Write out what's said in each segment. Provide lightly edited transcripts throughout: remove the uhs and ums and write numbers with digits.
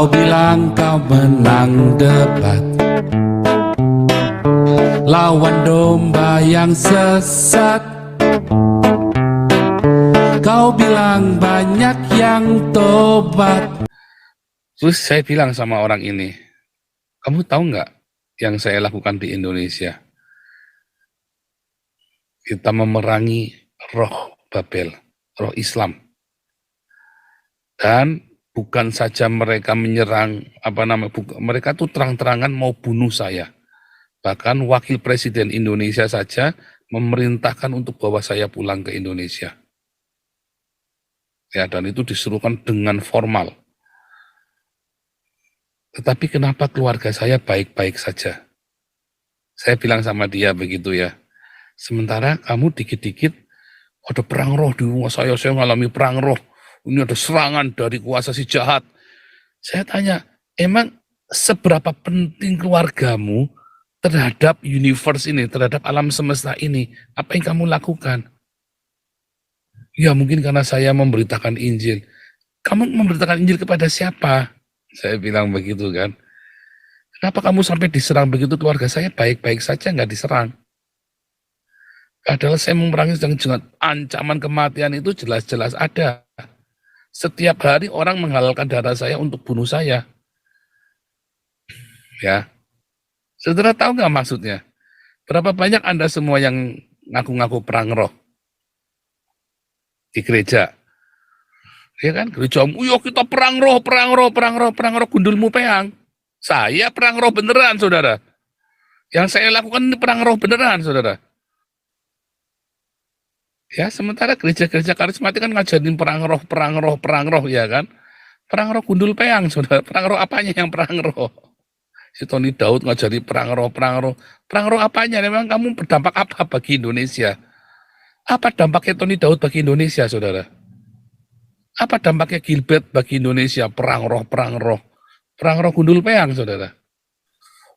Kau bilang kau menang debat lawan domba yang sesat. Kau bilang banyak yang tobat. Terus saya bilang sama orang ini, kamu tahu nggak yang saya lakukan di Indonesia? Kita memerangi roh Babel, roh Islam. Dan bukan saja mereka menyerang, mereka tuh terang-terangan mau bunuh saya. Bahkan wakil presiden Indonesia saja memerintahkan untuk bawa saya pulang ke Indonesia. Ya, dan itu disuruhkan dengan formal. Tetapi kenapa keluarga saya baik-baik saja? Saya bilang sama dia begitu ya. Sementara kamu dikit-dikit ada perang roh di rumah saya mengalami perang roh. Ini ada serangan dari kuasa si jahat. Saya tanya, emang seberapa penting keluargamu terhadap universe ini, terhadap alam semesta ini? Apa yang kamu lakukan? Ya mungkin karena saya memberitakan Injil. Kamu memberitakan Injil kepada siapa? Saya bilang begitu kan. Kenapa kamu sampai diserang begitu? Keluarga saya baik-baik saja, nggak diserang. Padahal saya memerangi dengan ancaman kematian itu jelas-jelas ada. Setiap hari orang menghalalkan darah saya untuk bunuh saya. Ya, saudara tahu nggak maksudnya? Berapa banyak Anda semua yang ngaku-ngaku perang roh di gereja? Ya kan, gereja, yo kita perang roh, gundulmu peang. Saya perang roh beneran, saudara. Yang saya lakukan ini perang roh beneran, saudara. Ya, sementara gereja-gereja karismatik kan ngajarin perang roh, ya kan? Perang roh gundul peang, saudara. Perang roh apanya yang perang roh? Si Tony Daud ngajari perang roh. Perang roh apanya? Memang kamu berdampak apa bagi Indonesia? Apa dampaknya Tony Daud bagi Indonesia, saudara? Apa dampaknya Gilbert bagi Indonesia? Perang roh. Perang roh gundul peang, saudara.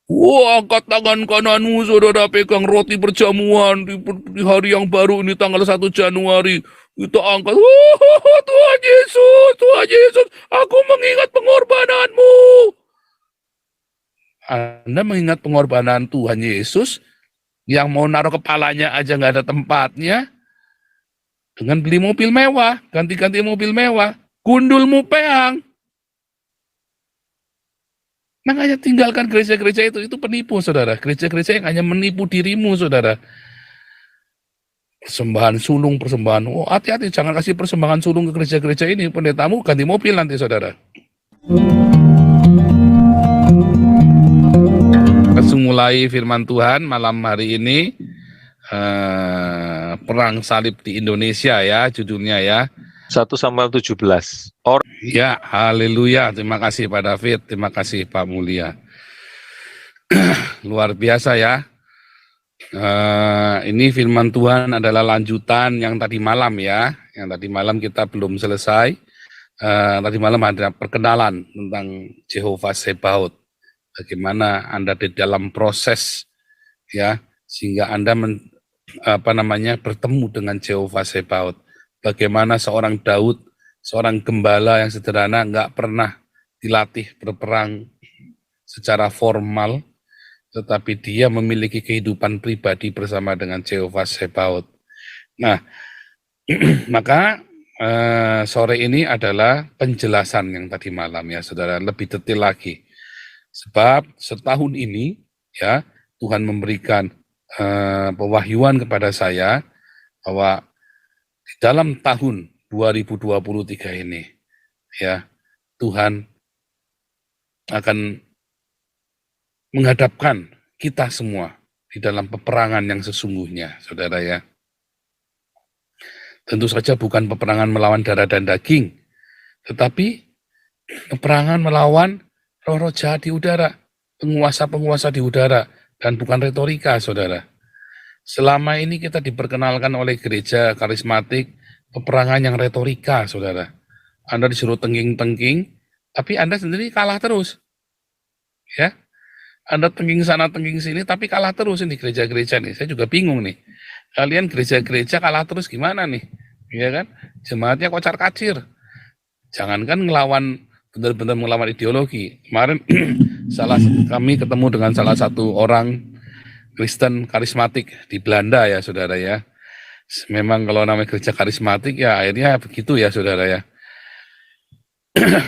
Wah, angkat tangan kananmu, saudara, pegang roti perjamuan di hari yang baru ini, tanggal 1 Januari. Kita angkat, Tuhan Yesus, aku mengingat pengorbananmu. Anda mengingat pengorbanan Tuhan Yesus, yang mau naruh kepalanya aja nggak ada tempatnya, dengan beli mobil mewah, ganti-ganti mobil mewah, gundulmu peang. Makanya tinggalkan gereja-gereja itu penipu, saudara. Gereja-gereja yang hanya menipu dirimu, saudara. Persembahan sulung, oh hati-hati, jangan kasih persembahan sulung ke gereja-gereja ini, pendetamu ganti mobil nanti, saudara. Langsung mulai firman Tuhan malam hari ini, perang salib di Indonesia ya, judulnya ya. 1 Samuel 17. Ya, haleluya. Terima kasih Pak David, terima kasih Pak Mulia. Luar biasa ya. Ini firman Tuhan adalah lanjutan yang tadi malam ya. Yang tadi malam kita belum selesai. Tadi malam ada perkenalan tentang Jehovah Sebaot. Bagaimana Anda di dalam proses ya, sehingga Anda bertemu dengan Jehovah Sebaot. Bagaimana seorang Daud, seorang gembala yang sederhana, nggak pernah dilatih berperang secara formal, tetapi dia memiliki kehidupan pribadi bersama dengan Jehovah Sebaot. Nah, maka sore ini adalah penjelasan yang tadi malam ya, saudara, lebih detail lagi. Sebab setahun ini ya, Tuhan memberikan pewahyuan kepada saya bahwa di dalam tahun 2023 ini ya, Tuhan akan menghadapkan kita semua di dalam peperangan yang sesungguhnya, saudara ya. Tentu saja bukan peperangan melawan darah dan daging, tetapi peperangan melawan roh-roh jahat di udara, penguasa-penguasa di udara, dan bukan retorika, saudara. Selama ini kita diperkenalkan oleh gereja karismatik peperangan yang retorika, saudara. Anda disuruh tengking-tengking, tapi Anda sendiri kalah terus. Ya, Anda tengking sana, tengking sini, tapi kalah terus ini gereja-gereja nih. Saya juga bingung nih. Kalian gereja-gereja kalah terus gimana nih? Ya kan? Jemaatnya kocar-kacir. Jangankan ngelawan benar-benar melawan ideologi. Kemarin kami ketemu dengan salah satu orang Kristen karismatik di Belanda ya saudara ya. Memang kalau namanya gereja karismatik ya akhirnya begitu ya saudara ya.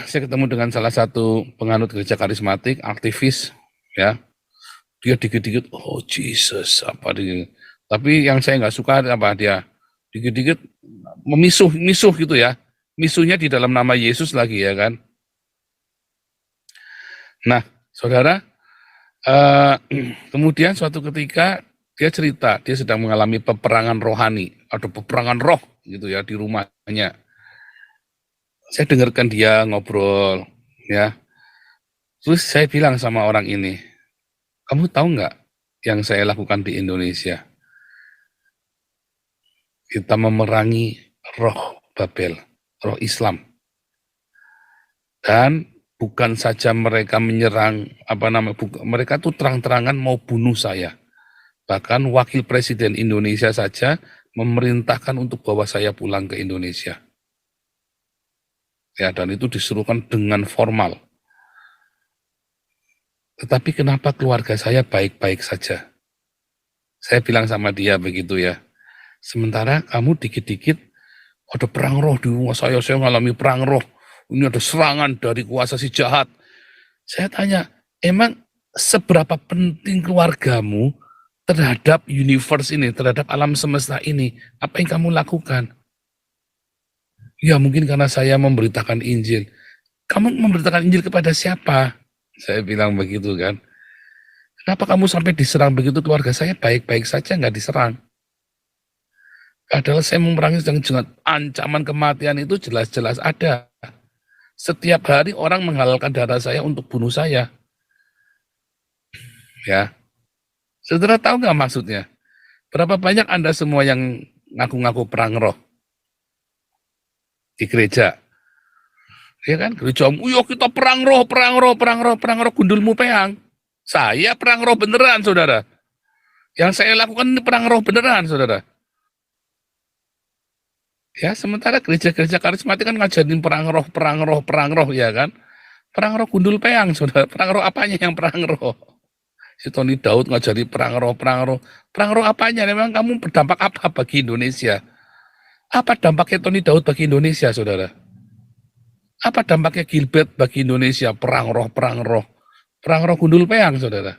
Saya ketemu dengan salah satu penganut gereja karismatik, aktivis ya. Dia dikit-dikit, oh Jesus, apa dia. Tapi yang saya nggak suka apa dia dikit-dikit misuh gitu ya. Misuhnya di dalam nama Yesus lagi ya kan. Nah, saudara, kemudian suatu ketika dia cerita, dia sedang mengalami peperangan rohani atau peperangan roh gitu ya di rumahnya. Saya dengarkan dia ngobrol, ya. Terus saya bilang sama orang ini, kamu tahu nggak yang saya lakukan di Indonesia? Kita memerangi roh Babel, roh Islam. Dan bukan saja mereka menyerang, mereka tuh terang-terangan mau bunuh saya. Bahkan wakil presiden Indonesia saja memerintahkan untuk bawa saya pulang ke Indonesia. Ya, dan itu disuruhkan dengan formal. Tetapi kenapa keluarga saya baik-baik saja? Saya bilang sama dia begitu ya. Sementara kamu dikit-dikit ada perang roh di rumah saya mengalami perang roh. Ini ada serangan dari kuasa si jahat. Saya tanya, emang seberapa penting keluargamu terhadap universe ini, terhadap alam semesta ini? Apa yang kamu lakukan? Ya mungkin karena saya memberitakan Injil. Kamu memberitakan Injil kepada siapa? Saya bilang begitu kan. Kenapa kamu sampai diserang begitu? Keluarga saya baik-baik saja, nggak diserang. Padahal saya memerangi dengan ancaman kematian itu jelas-jelas ada. Setiap hari orang menghalalkan darah saya untuk bunuh saya. Ya, saudara tahu nggak maksudnya? Berapa banyak Anda semua yang ngaku-ngaku perang roh di gereja? Ya kan, gereja, yo kita perang roh, gundulmu peang. Saya perang roh beneran, saudara. Yang saya lakukan ini perang roh beneran, saudara. Ya, sementara gereja-gereja karismatik kan ngajarin perang roh, ya kan? Perang roh gundul peang, saudara. Perang roh apanya yang perang roh? Si Tony Daud ngajari perang roh. Perang roh apanya? Memang kamu berdampak apa bagi Indonesia? Apa dampaknya Tony Daud bagi Indonesia, saudara? Apa dampaknya Gilbert bagi Indonesia? Perang roh. Perang roh gundul peang, saudara.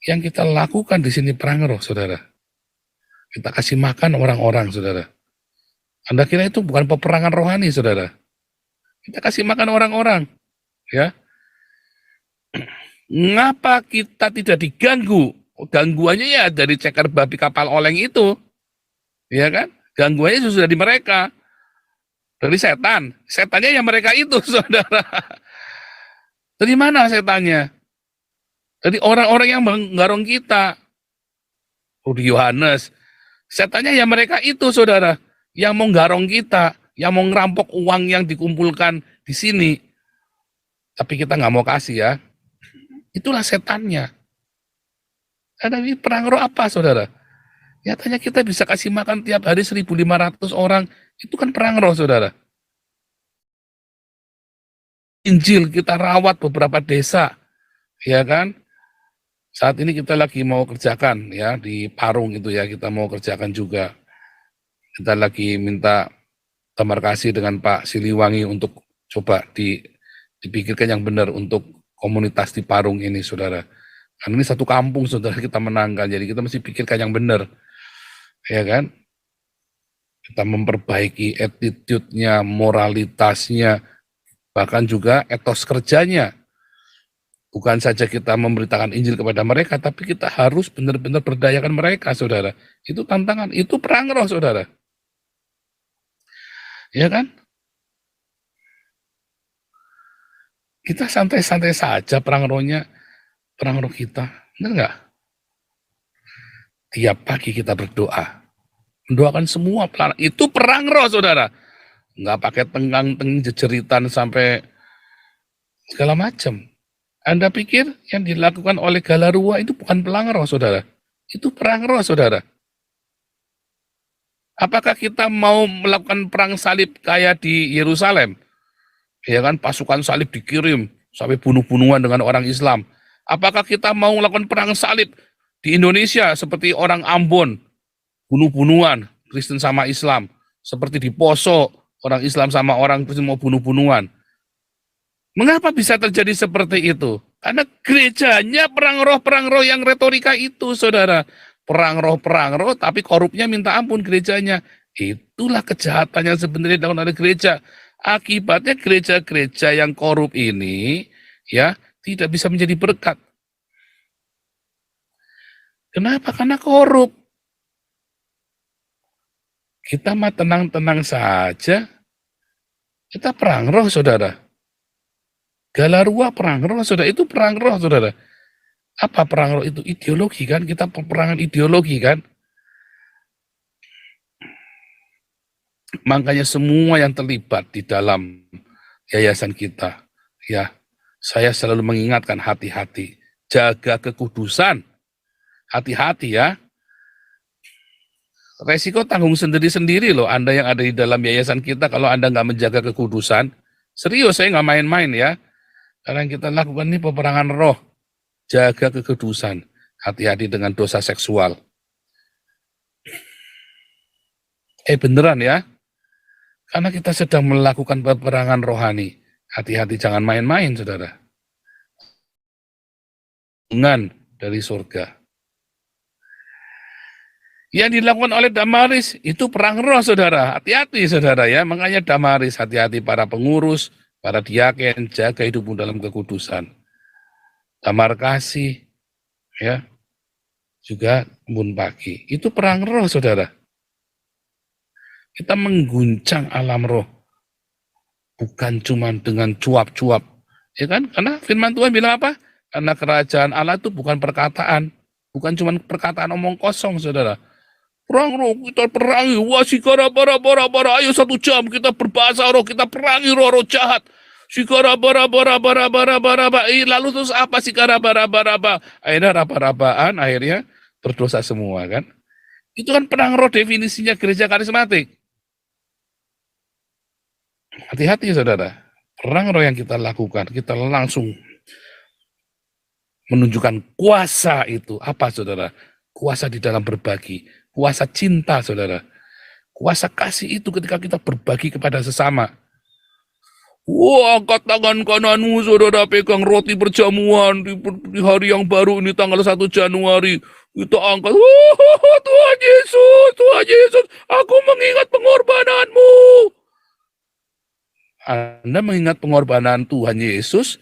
Yang kita lakukan di sini perang roh, saudara. Kita kasih makan orang-orang, saudara. Anda kira itu bukan peperangan rohani, saudara? Kita kasih makan orang-orang, ya. Ngapa kita tidak diganggu? Gangguannya ya dari ceker babi kapal oleng itu, ya kan? Gangguannya sudah dari mereka, dari setan. Setannya yang mereka itu, saudara. Dari mana setannya? Dari orang-orang yang menggarong kita. Rudi Yohanes. Setannya ya mereka itu, saudara. Yang mau garong kita, yang mau ngerampok uang yang dikumpulkan di sini. Tapi kita nggak mau kasih ya. Itulah setannya. Tapi perang roh apa, saudara? Nyatanya kita bisa kasih makan tiap hari 1.500 orang. Itu kan perang roh, saudara. Injil kita rawat beberapa desa, ya kan? Saat ini kita lagi mau kerjakan ya di Parung itu ya, kita mau kerjakan juga. Kita lagi minta tamarkasi dengan Pak Siliwangi untuk coba dipikirkan yang benar untuk komunitas di Parung ini, saudara. Karena ini satu kampung, saudara, kita menangkan, jadi kita mesti pikirkan yang benar, ya kan? Kita memperbaiki attitude-nya, moralitasnya, bahkan juga etos kerjanya. Bukan saja kita memberitakan Injil kepada mereka, tapi kita harus benar-benar berdayakan mereka, saudara. Itu tantangan, itu perang roh, saudara. Ya kan? Kita santai-santai saja perang rohnya, perang roh kita. Benar nggak? Tiap pagi kita berdoa. Mendoakan semua perang. Itu perang roh, saudara. Nggak pakai tenggang-tenging jejeritan sampai segala macam. Anda pikir yang dilakukan oleh Galarua itu bukan perang roh, saudara? Itu perang roh, saudara. Apakah kita mau melakukan perang salib kayak di Yerusalem? Ya kan, pasukan salib dikirim sampai bunuh-bunuhan dengan orang Islam. Apakah kita mau melakukan perang salib di Indonesia seperti orang Ambon, bunuh-bunuhan Kristen sama Islam, seperti di Poso orang Islam sama orang Kristen mau bunuh-bunuhan? Mengapa bisa terjadi seperti itu? Karena gerejanya perang roh yang retorika itu, saudara. Perang roh, tapi korupnya minta ampun gerejanya. Itulah kejahatan yang sebenarnya dilakukan oleh gereja. Akibatnya gereja-gereja yang korup ini, ya, tidak bisa menjadi berkat. Kenapa? Karena korup. Kita mah tenang-tenang saja. Kita perang roh, saudara. Galarua perang roh, saudara. Itu perang roh, saudara. Apa perang roh itu? Ideologi kan? Kita peperangan ideologi kan? Makanya semua yang terlibat di dalam yayasan kita, ya, saya selalu mengingatkan hati-hati, jaga kekudusan, hati-hati ya. Resiko tanggung sendiri-sendiri loh, Anda yang ada di dalam yayasan kita kalau Anda nggak menjaga kekudusan. Serius, saya nggak main-main ya. Karena yang kita lakukan ini peperangan roh, jaga kekudusan, hati-hati dengan dosa seksual. Beneran ya, karena kita sedang melakukan peperangan rohani. Hati-hati, jangan main-main, saudara. Dengan dari surga. Yang dilakukan oleh Damaris itu perang roh, saudara. Hati-hati, saudara ya. Makanya Damaris, hati-hati para pengurus, para diaken, jaga hidupmu dalam kekudusan. Damar kasih, ya, juga embun pagi. Itu perang roh, saudara. Kita mengguncang alam roh. Bukan cuma dengan cuap-cuap. Ya kan? Karena firman Tuhan bilang apa? Karena kerajaan Allah itu bukan perkataan. Bukan cuma perkataan omong kosong, saudara. Perang roh, kita perangi. Wah, sikara bara, ayo 1 jam kita berbahasa roh, kita perangi roh-roh jahat. Sikara bara. Lalu terus apa sikara bara. Akhirnya raba-rabaan, akhirnya berdosa semua kan. Itu kan perang roh definisinya gereja karismatik. Hati-hati saudara, perang roh yang kita lakukan, kita langsung menunjukkan kuasa itu. Apa saudara? Kuasa di dalam berbagi, kuasa cinta saudara. Kuasa kasih itu ketika kita berbagi kepada sesama. Wah, angkat tangan kananmu saudara, pegang roti perjamuan di hari yang baru ini tanggal 1 Januari. Kita angkat, wah Tuhan Yesus, aku mengingat pengorbananmu. Anda mengingat pengorbanan Tuhan Yesus,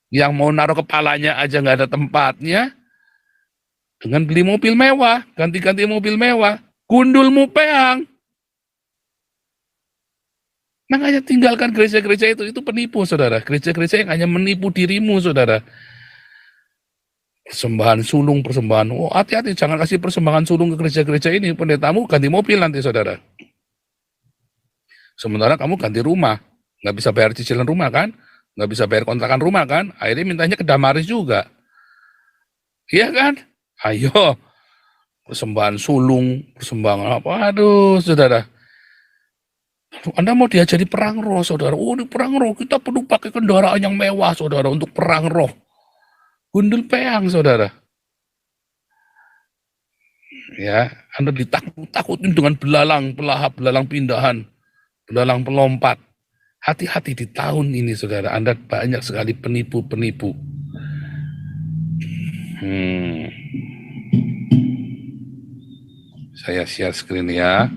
yang mau naruh kepalanya aja nggak ada tempatnya, dengan beli mobil mewah, ganti-ganti mobil mewah, gundulmu peang. Makanya tinggalkan gereja-gereja itu penipu, saudara. Gereja-gereja yang hanya menipu dirimu, saudara. Persembahan sulung, persembahan, oh hati-hati, jangan kasih persembahan sulung ke gereja-gereja ini, pendetamu ganti mobil nanti, saudara. Sementara kamu ganti rumah, nggak bisa bayar cicilan rumah kan, nggak bisa bayar kontrakan rumah kan, akhirnya mintanya ke Damaris juga. Iya kan? Ayo, persembahan sulung, persembahan apa, aduh, saudara. Anda mau diajari perang roh, saudara. Oh, di perang roh, kita perlu pakai kendaraan yang mewah, saudara, untuk perang roh. Gundul peang, saudara. Ya, Anda ditakut-takutin dengan belalang, pelahap, belalang pindahan, belalang pelompat. Hati-hati di tahun ini, saudara. Anda banyak sekali penipu-penipu. Saya share screen ya.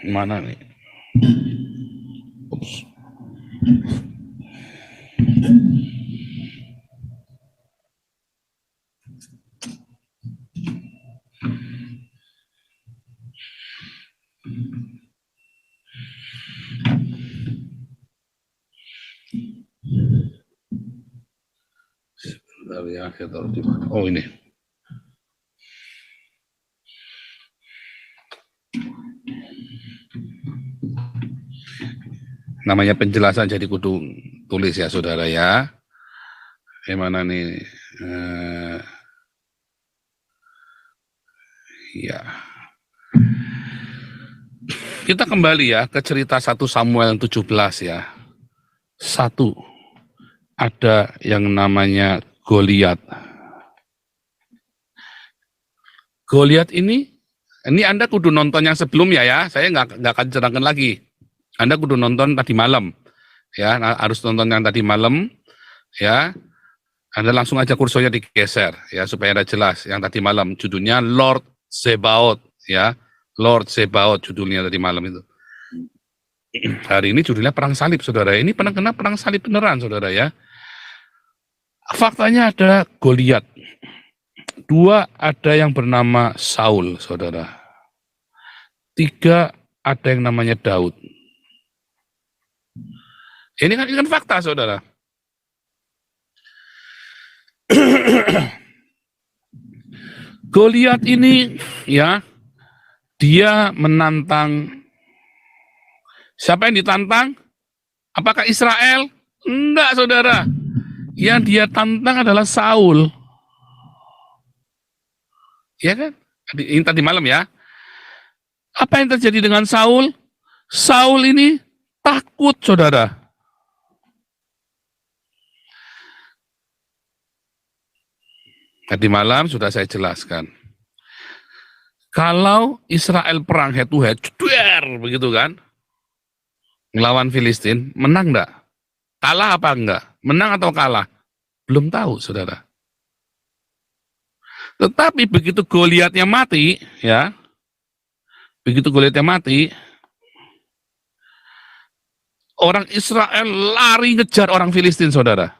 Mana nih? Ups. Sebentar ya, saya taruh di mana? Oh, ini. Namanya penjelasan jadi kudu tulis ya saudara ya. Gimana nih? Ya. Kita kembali ya ke cerita 1 Samuel 17 ya. 1. Ada yang namanya Goliat. Goliat ini Anda kudu nonton yang sebelumnya ya. Saya nggak akan ceritakan lagi. Anda kudu nonton tadi malam. Ya, harus nonton yang tadi malam. Ya, Anda langsung aja kursornya digeser ya supaya Anda jelas. Yang tadi malam judulnya Lord Zebaoth ya. Lord Zebaoth judulnya tadi malam itu. Hari ini judulnya perang salib saudara. Ini kena perang salib beneran saudara ya. Faktanya ada Goliat. 2 ada yang bernama Saul saudara. 3 ada yang namanya Daud. Ini kan fakta saudara. Goliat ini ya, dia menantang. Siapa yang ditantang? Apakah Israel? Enggak saudara. Yang dia tantang adalah Saul. Ya kan? Ini tadi malam ya. Apa yang terjadi dengan Saul? Saul ini takut saudara. Tadi malam sudah saya jelaskan. Kalau Israel perang head to head, begitu kan, ngelawan Filistin, menang enggak? Kalah apa enggak? Menang atau kalah? Belum tahu, saudara. Tetapi begitu Goliatnya mati, ya, begitu Goliatnya mati, orang Israel lari ngejar orang Filistin, saudara.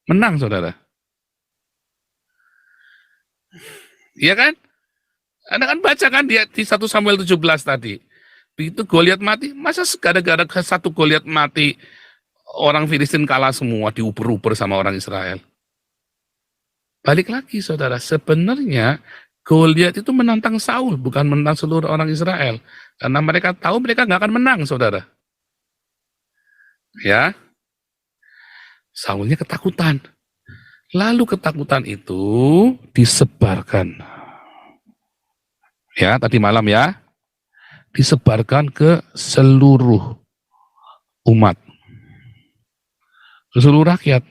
Menang, saudara. Iya kan? Anda kan baca kan di 1 Samuel 17 tadi. Begitu Goliat mati, masa gara-gara satu Goliat mati, orang Filistin kalah semua, diuber-uber sama orang Israel. Balik lagi saudara, sebenarnya Goliat itu menantang Saul, bukan menantang seluruh orang Israel. Karena mereka tahu mereka nggak akan menang saudara. Ya, Saulnya ketakutan. Lalu ketakutan itu disebarkan. Ya, tadi malam ya. Disebarkan ke seluruh umat. Ke seluruh rakyat.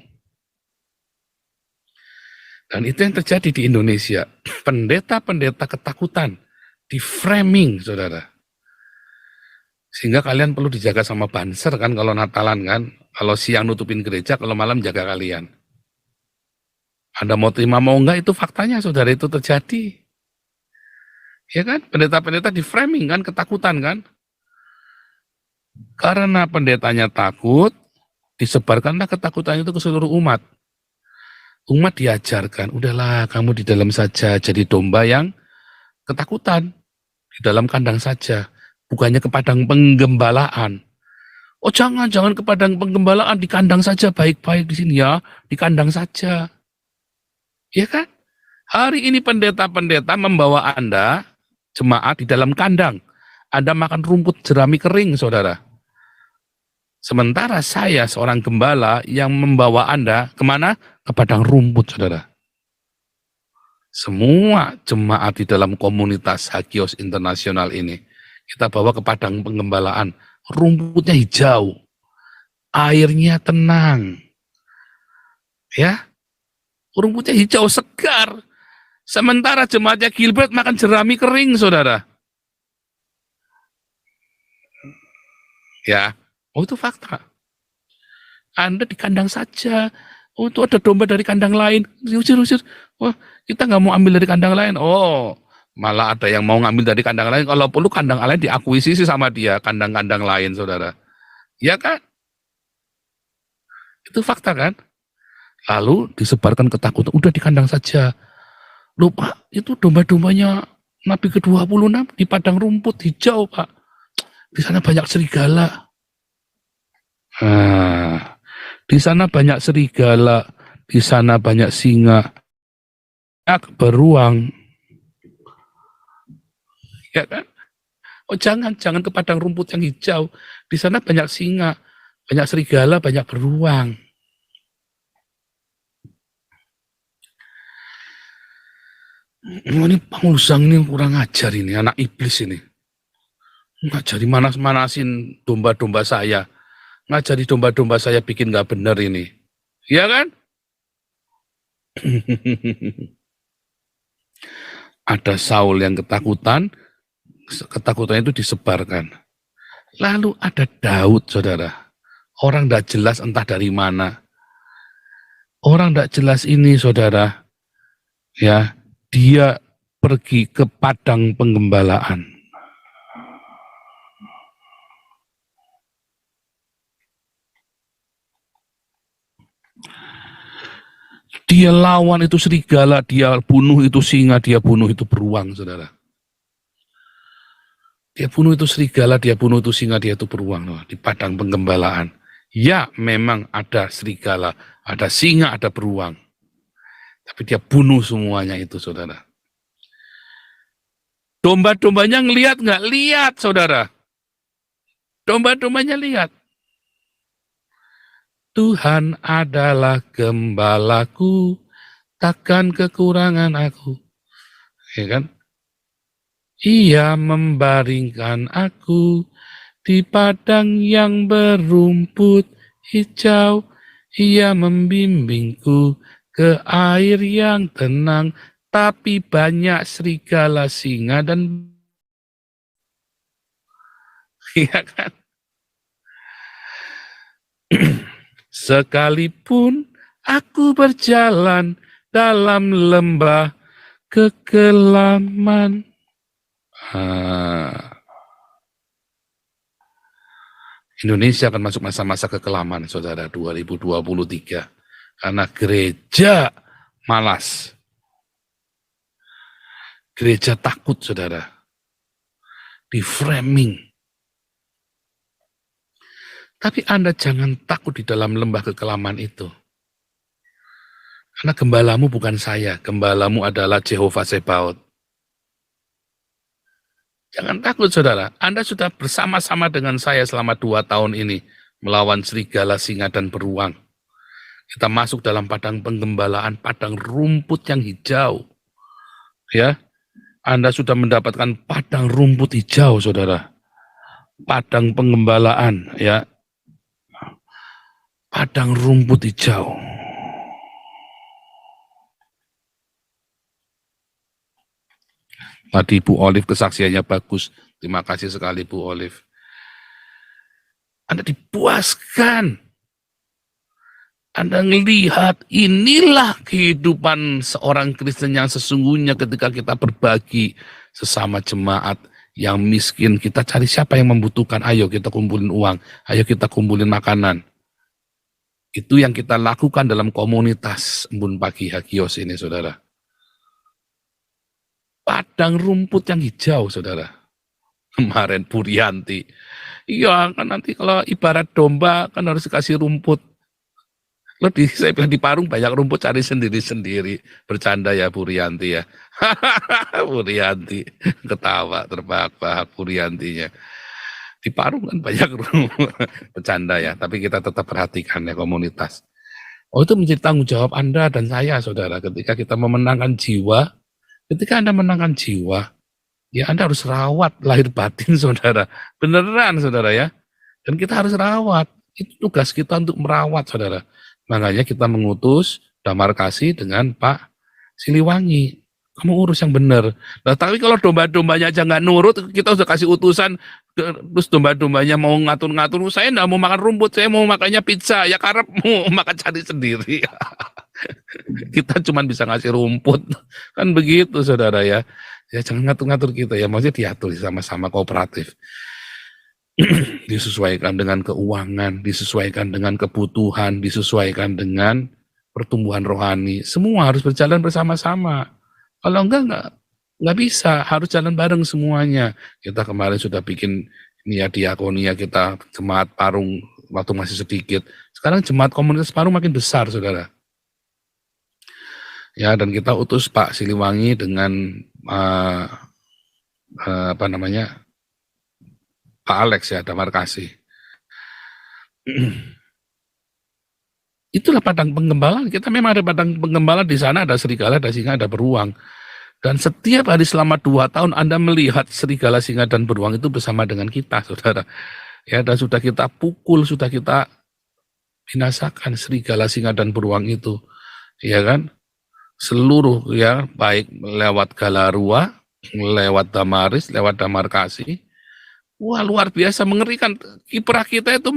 Dan itu yang terjadi di Indonesia. Pendeta-pendeta ketakutan. Di framing, saudara. Sehingga kalian perlu dijaga sama banser kan kalau Natalan kan. Kalau siang nutupin gereja, kalau malam jaga kalian. Anda mau terima mau enggak, itu faktanya saudara, itu terjadi. Ya kan, pendeta-pendeta di framing kan, ketakutan kan. Karena pendetanya takut, disebarkanlah ketakutan itu ke seluruh umat. Umat diajarkan, udahlah kamu di dalam saja, jadi domba yang ketakutan. Di dalam kandang saja, bukannya ke padang penggembalaan. Oh jangan ke padang penggembalaan, di kandang saja, baik-baik di sini ya, di kandang saja. Ya kan? Hari ini pendeta-pendeta membawa Anda, jemaat di dalam kandang. Anda makan rumput jerami kering, saudara. Sementara saya seorang gembala yang membawa Anda kemana? Ke padang rumput, saudara. Semua jemaat di dalam komunitas Hagios Internasional ini, kita bawa ke padang penggembalaan. Rumputnya hijau, airnya tenang. Ya, rumputnya hijau segar. Sementara jemaatnya Gilbert makan jerami kering, saudara. Ya, oh itu fakta. Anda di kandang saja. Oh itu ada domba dari kandang lain. Usir. Wah, kita nggak mau ambil dari kandang lain. Oh, malah ada yang mau ngambil dari kandang lain. Kalau perlu kandang lain diakuisisi sama dia, kandang-kandang lain, saudara. Ya kan? Itu fakta kan? Lalu disebarkan ketakutan. Udah di kandang saja. Loh Pak, itu domba-dombanya Nabi ke-26 di padang rumput hijau Pak. Di sana banyak serigala. Nah, di sana banyak serigala, di sana banyak singa, banyak beruang. Ya kan? Oh jangan ke padang rumput yang hijau. Di sana banyak singa, Banyak serigala, banyak beruang. Ini pengusang ini kurang ajar ini, anak iblis ini. Ngajari manas-manasin domba-domba saya. Ngajari domba-domba saya bikin nggak bener ini. Iya kan? Ada Saul yang ketakutan, ketakutannya itu disebarkan. Lalu ada Daud, saudara. Orang tidak jelas entah dari mana. Orang tidak jelas ini, saudara. Ya, dia pergi ke padang penggembalaan. Dia lawan itu serigala, dia bunuh itu singa, dia bunuh itu beruang, saudara. Dia bunuh itu serigala, dia bunuh itu singa, dia itu beruang loh, di padang penggembalaan. Ya, memang ada serigala, ada singa, ada beruang. Tapi dia bunuh semuanya itu, saudara. Domba-dombanya ngelihat nggak? Lihat, saudara. Domba-dombanya lihat. Tuhan adalah gembalaku, takkan kekurangan aku. Ya kan? Ia membaringkan aku di padang yang berumput hijau. Ia membimbingku ke air yang tenang, tapi banyak serigala, singa, dan ya kan? Sekalipun aku berjalan dalam lembah kekelaman. Indonesia akan masuk masa-masa kekelaman, saudara, 2023. Karena gereja malas. Gereja takut, saudara. Di framing. Tapi Anda jangan takut di dalam lembah kekelaman itu. Karena gembalamu bukan saya, gembalamu adalah Jehovah Sebaot. Jangan takut, saudara. Anda sudah bersama-sama dengan saya selama 2 tahun ini melawan serigala, singa, dan beruang. Kita masuk dalam padang penggembalaan, padang rumput yang hijau. Ya, Anda sudah mendapatkan padang rumput hijau, saudara. Padang penggembalaan, ya. Padang rumput hijau. Tadi Bu Olive kesaksiannya bagus. Terima kasih sekali Bu Olive. Anda dipuaskan. Anda melihat inilah kehidupan seorang Kristen yang sesungguhnya ketika kita berbagi sesama jemaat yang miskin. Kita cari siapa yang membutuhkan, ayo kita kumpulin uang, ayo kita kumpulin makanan. Itu yang kita lakukan dalam komunitas Embun Pagi Hagios ini, saudara. Padang rumput yang hijau, saudara. Kemarin Purianti. Iya, kan nanti kalau ibarat domba kan harus dikasih rumput. Saya bilang di Parung banyak rumput, cari sendiri-sendiri. Bercanda ya Purianti ya. Purianti ketawa terbahak-bahak Puriantinya. Di Parung kan banyak rumput. Bercanda ya, tapi kita tetap perhatikan ya komunitas. Oh, itu menjadi tanggung jawab Anda dan saya, saudara, ketika kita memenangkan jiwa. Ketika Anda menangkan jiwa, ya Anda harus rawat lahir batin, saudara. Beneran, saudara ya. Dan kita harus rawat. Itu tugas kita untuk merawat, saudara. Makanya kita mengutus Damar Kasih dengan Pak Siliwangi. Kamu urus yang benar. Nah, tapi kalau domba-dombanya aja nggak nurut, kita sudah kasih utusan, terus domba-dombanya mau ngatur-ngatur, saya nggak mau makan rumput, saya mau makannya pizza. Ya karepmu, makan cari sendiri. Kita cuma bisa ngasih rumput. Kan begitu, saudara ya. Ya jangan ngatur-ngatur kita ya, maksudnya diatur sama-sama kooperatif. Disesuaikan dengan keuangan, disesuaikan dengan kebutuhan, disesuaikan dengan pertumbuhan rohani. Semua harus berjalan bersama-sama. Kalau enggak bisa, harus jalan bareng semuanya. Kita kemarin sudah bikin ini ya diakonia kita, jemaat Parung waktu masih sedikit. Sekarang jemaat komunitas Parung makin besar, saudara. Ya, dan kita utus Pak Siliwangi dengan Pak Alex ya, Damar Kasih. Itulah padang penggembala. Kita memang ada padang penggembala di sana, ada serigala, ada singa, ada beruang. Dan setiap hari selama 2 tahun Anda melihat serigala, singa, dan beruang itu bersama dengan kita, saudara. Ya, dan sudah kita pukul, sudah kita binasakan serigala, singa, dan beruang itu. Ya kan? Seluruh ya, baik lewat Galarua, lewat Damaris, lewat Damarkasi. Wah, luar biasa, mengerikan. Kiprah kita itu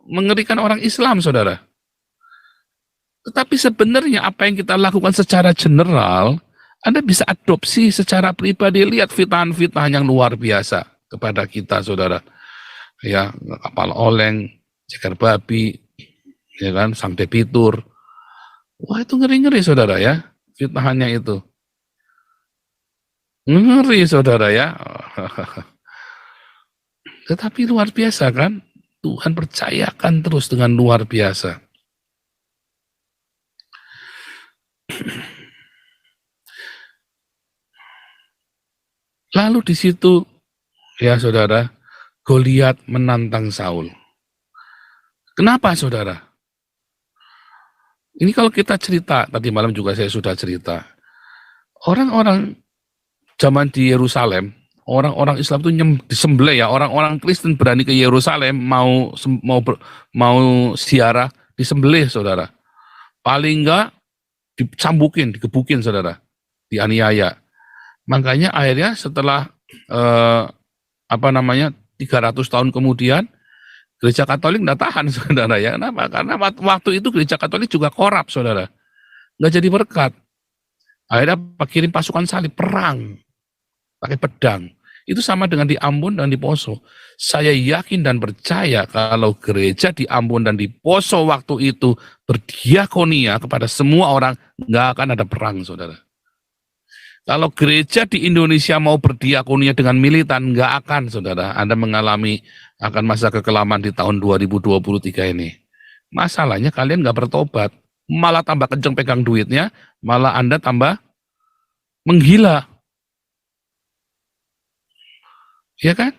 mengerikan orang Islam, saudara. Tetapi sebenarnya apa yang kita lakukan secara general, Anda bisa adopsi secara pribadi. Lihat fitnahan-fitnahan yang luar biasa kepada kita, saudara. Ya, kapal oleng, ceker babi, ya kan, sang debitur. Wah, itu ngeri-ngeri, saudara ya, fitnahannya itu. Ngeri, saudara ya. Tetapi luar biasa kan, Tuhan percayakan terus dengan luar biasa. Lalu di situ, ya saudara, Goliat menantang Saul. Kenapa, saudara? Ini kalau kita cerita, tadi malam juga saya sudah cerita, orang-orang zaman di Yerusalem, orang-orang Islam itu disembelih ya, orang-orang Kristen berani ke Yerusalem mau ziarah, disembelih, saudara. Paling enggak dicambukin, digebukin, saudara, dianiaya. Makanya akhirnya setelah 300 tahun kemudian Gereja Katolik nggak tahan, saudara ya. Kenapa? Karena waktu itu Gereja Katolik juga korup, saudara. Nggak jadi berkat. Akhirnya kirim pasukan salib, perang. Pakai pedang. Itu sama dengan di Ambon dan di Poso. Saya yakin dan percaya kalau gereja di Ambon dan di Poso waktu itu berdiakonia kepada semua orang, nggak akan ada perang, saudara. Kalau gereja di Indonesia mau berdiakonia dengan militan, nggak akan, saudara. Anda mengalami akan masa kekelaman di tahun 2023 ini. Masalahnya kalian nggak bertobat, malah tambah kenceng pegang duitnya, malah Anda tambah menggila. Ya kan?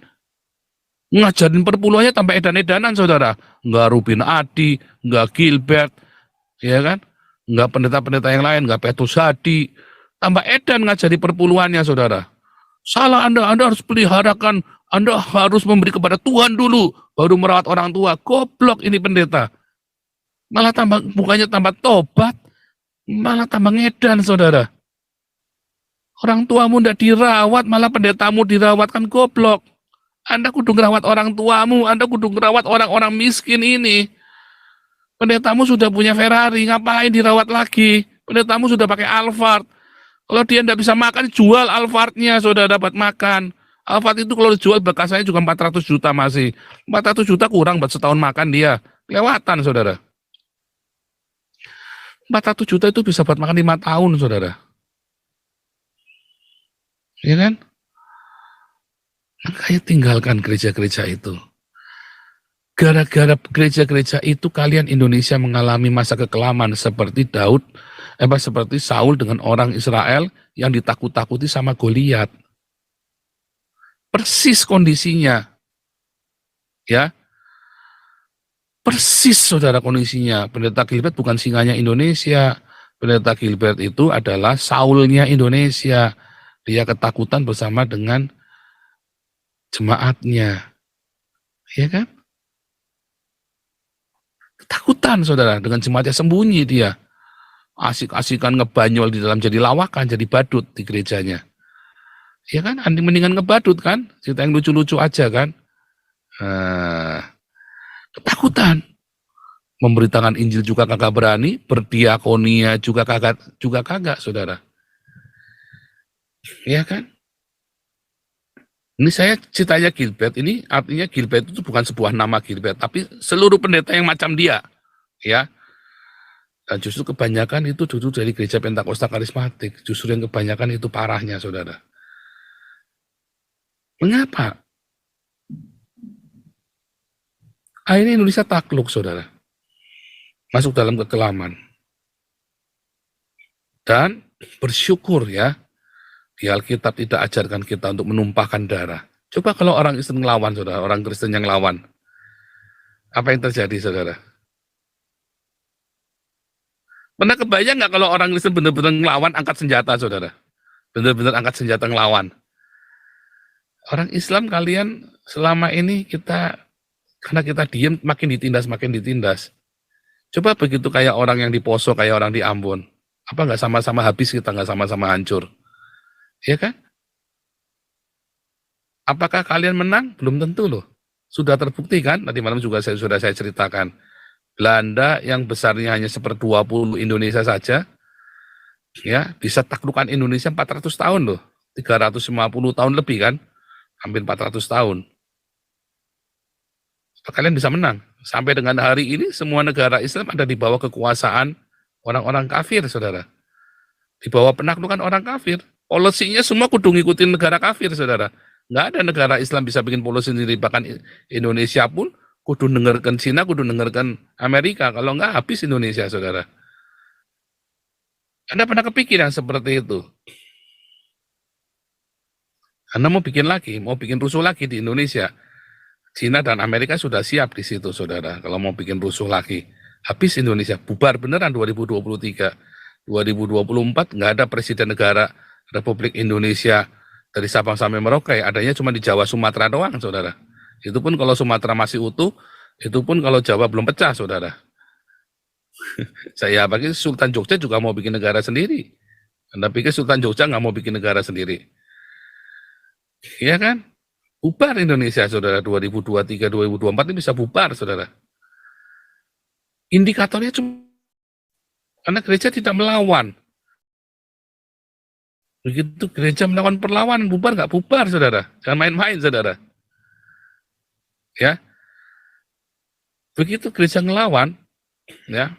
Ngajarin perpuluhannya tambah edan-edanan, saudara. Nggak Rubin Adi, nggak Gilbert, ya kan? Nggak pendeta-pendeta yang lain, nggak Petrus Hadi. Tambah edan ngajari perpuluhannya, saudara. Salah Anda harus peliharakan, Anda harus memberi kepada Tuhan dulu, baru merawat orang tua. Goblok ini pendeta. Malah bukannya tambah tobat, malah tambah ngedan, saudara. Orang tuamu tidak dirawat, malah pendetamu dirawat, kan goblok. Anda kudu ngerawat orang tuamu, Anda kudu ngerawat orang-orang miskin ini. Pendetamu sudah punya Ferrari, ngapain dirawat lagi? Pendetamu sudah pakai Alphard. Kalau dia tidak bisa makan, jual Alphardnya, sudah dapat makan. Alphard itu kalau dijual bekasnya juga 400 juta masih. 400 juta kurang buat setahun makan dia. Kelewatan, saudara. 400 juta itu bisa buat makan 5 tahun, saudara. Ya kan? Makanya tinggalkan gereja-gereja itu. Gara-gara gereja-gereja itu kalian Indonesia mengalami masa kekelaman seperti seperti Saul dengan orang Israel yang ditakut-takuti sama Goliat. Persis kondisinya. Ya. Persis, saudara, kondisinya. Pendeta Gilbert bukan singanya Indonesia. Pendeta Gilbert itu adalah Saulnya Indonesia. Dia ketakutan bersama dengan jemaatnya. Ya kan? Ketakutan, saudara, dengan jemaatnya, sembunyi dia. Asik-asikan ngebanyol di dalam, jadi lawakan, jadi badut di gerejanya. Ya kan, mendingan ngebadut kan, cerita yang lucu-lucu aja kan. Ketakutan. Memberitakan Injil juga kagak berani, berdiakonia juga kagak, saudara. Ya kan? Ini saya ceritanya Gilbert, ini artinya Gilbert itu bukan sebuah nama Gilbert, tapi seluruh pendeta yang macam dia. Ya. Dan justru kebanyakan itu duduk dari gereja Pentakosta Karismatik. Justru yang kebanyakan itu parahnya, saudara. Mengapa? Akhirnya Indonesia takluk, saudara. Masuk dalam kekelaman. Dan bersyukur ya, di Alkitab tidak ajarkan kita untuk menumpahkan darah. Coba kalau orang Kristen ngelawan, saudara, orang Kristen yang ngelawan. Apa yang terjadi, saudara? Pernah kebayang nggak kalau orang Kristen benar-benar ngelawan angkat senjata, saudara? Benar-benar angkat senjata ngelawan. Orang Islam kalian selama ini karena kita diem makin ditindas, makin ditindas. Coba begitu kayak orang yang di Poso, kayak orang di Ambon. Apa nggak sama-sama habis kita, nggak sama-sama hancur? Ya kan? Apakah kalian menang? Belum tentu loh. Sudah terbukti kan? Tadi malam juga sudah saya ceritakan. Belanda yang besarnya hanya 1/20 Indonesia saja, ya bisa taklukkan Indonesia 400 tahun loh. 350 tahun lebih kan? Hampir 400 tahun. Kalian bisa menang. Sampai dengan hari ini semua negara Islam ada di bawah kekuasaan orang-orang kafir, saudara. Di bawah penaklukan orang kafir. Polisinya semua kudu ngikutin negara kafir, saudara. Nggak ada negara Islam bisa bikin polisi sendiri. Bahkan Indonesia pun kudu dengarkan Cina, kudu dengarkan Amerika. Kalau nggak habis Indonesia, saudara. Anda pernah kepikiran seperti itu? Anda mau bikin lagi, mau bikin rusuh lagi di Indonesia. Cina dan Amerika sudah siap di situ, saudara. Kalau mau bikin rusuh lagi. Habis Indonesia, bubar beneran 2023. 2024 nggak ada presiden negara Republik Indonesia dari Sabang sampai Merauke, adanya cuma di Jawa Sumatera doang, saudara. Itu pun kalau Sumatera masih utuh, itu pun kalau Jawa belum pecah, saudara. Saya bagi Sultan Jogja juga mau bikin negara sendiri. Anda pikir Sultan Jogja nggak mau bikin negara sendiri? Iya kan? Bubar Indonesia, saudara. 2023, 2024 ini bisa bubar, saudara. Indikatornya cuma karena gereja tidak melawan. Begitu gereja melakukan perlawanan, bubar nggak bubar, saudara. Jangan main-main, saudara. Ya, begitu gereja ngelawan, ya,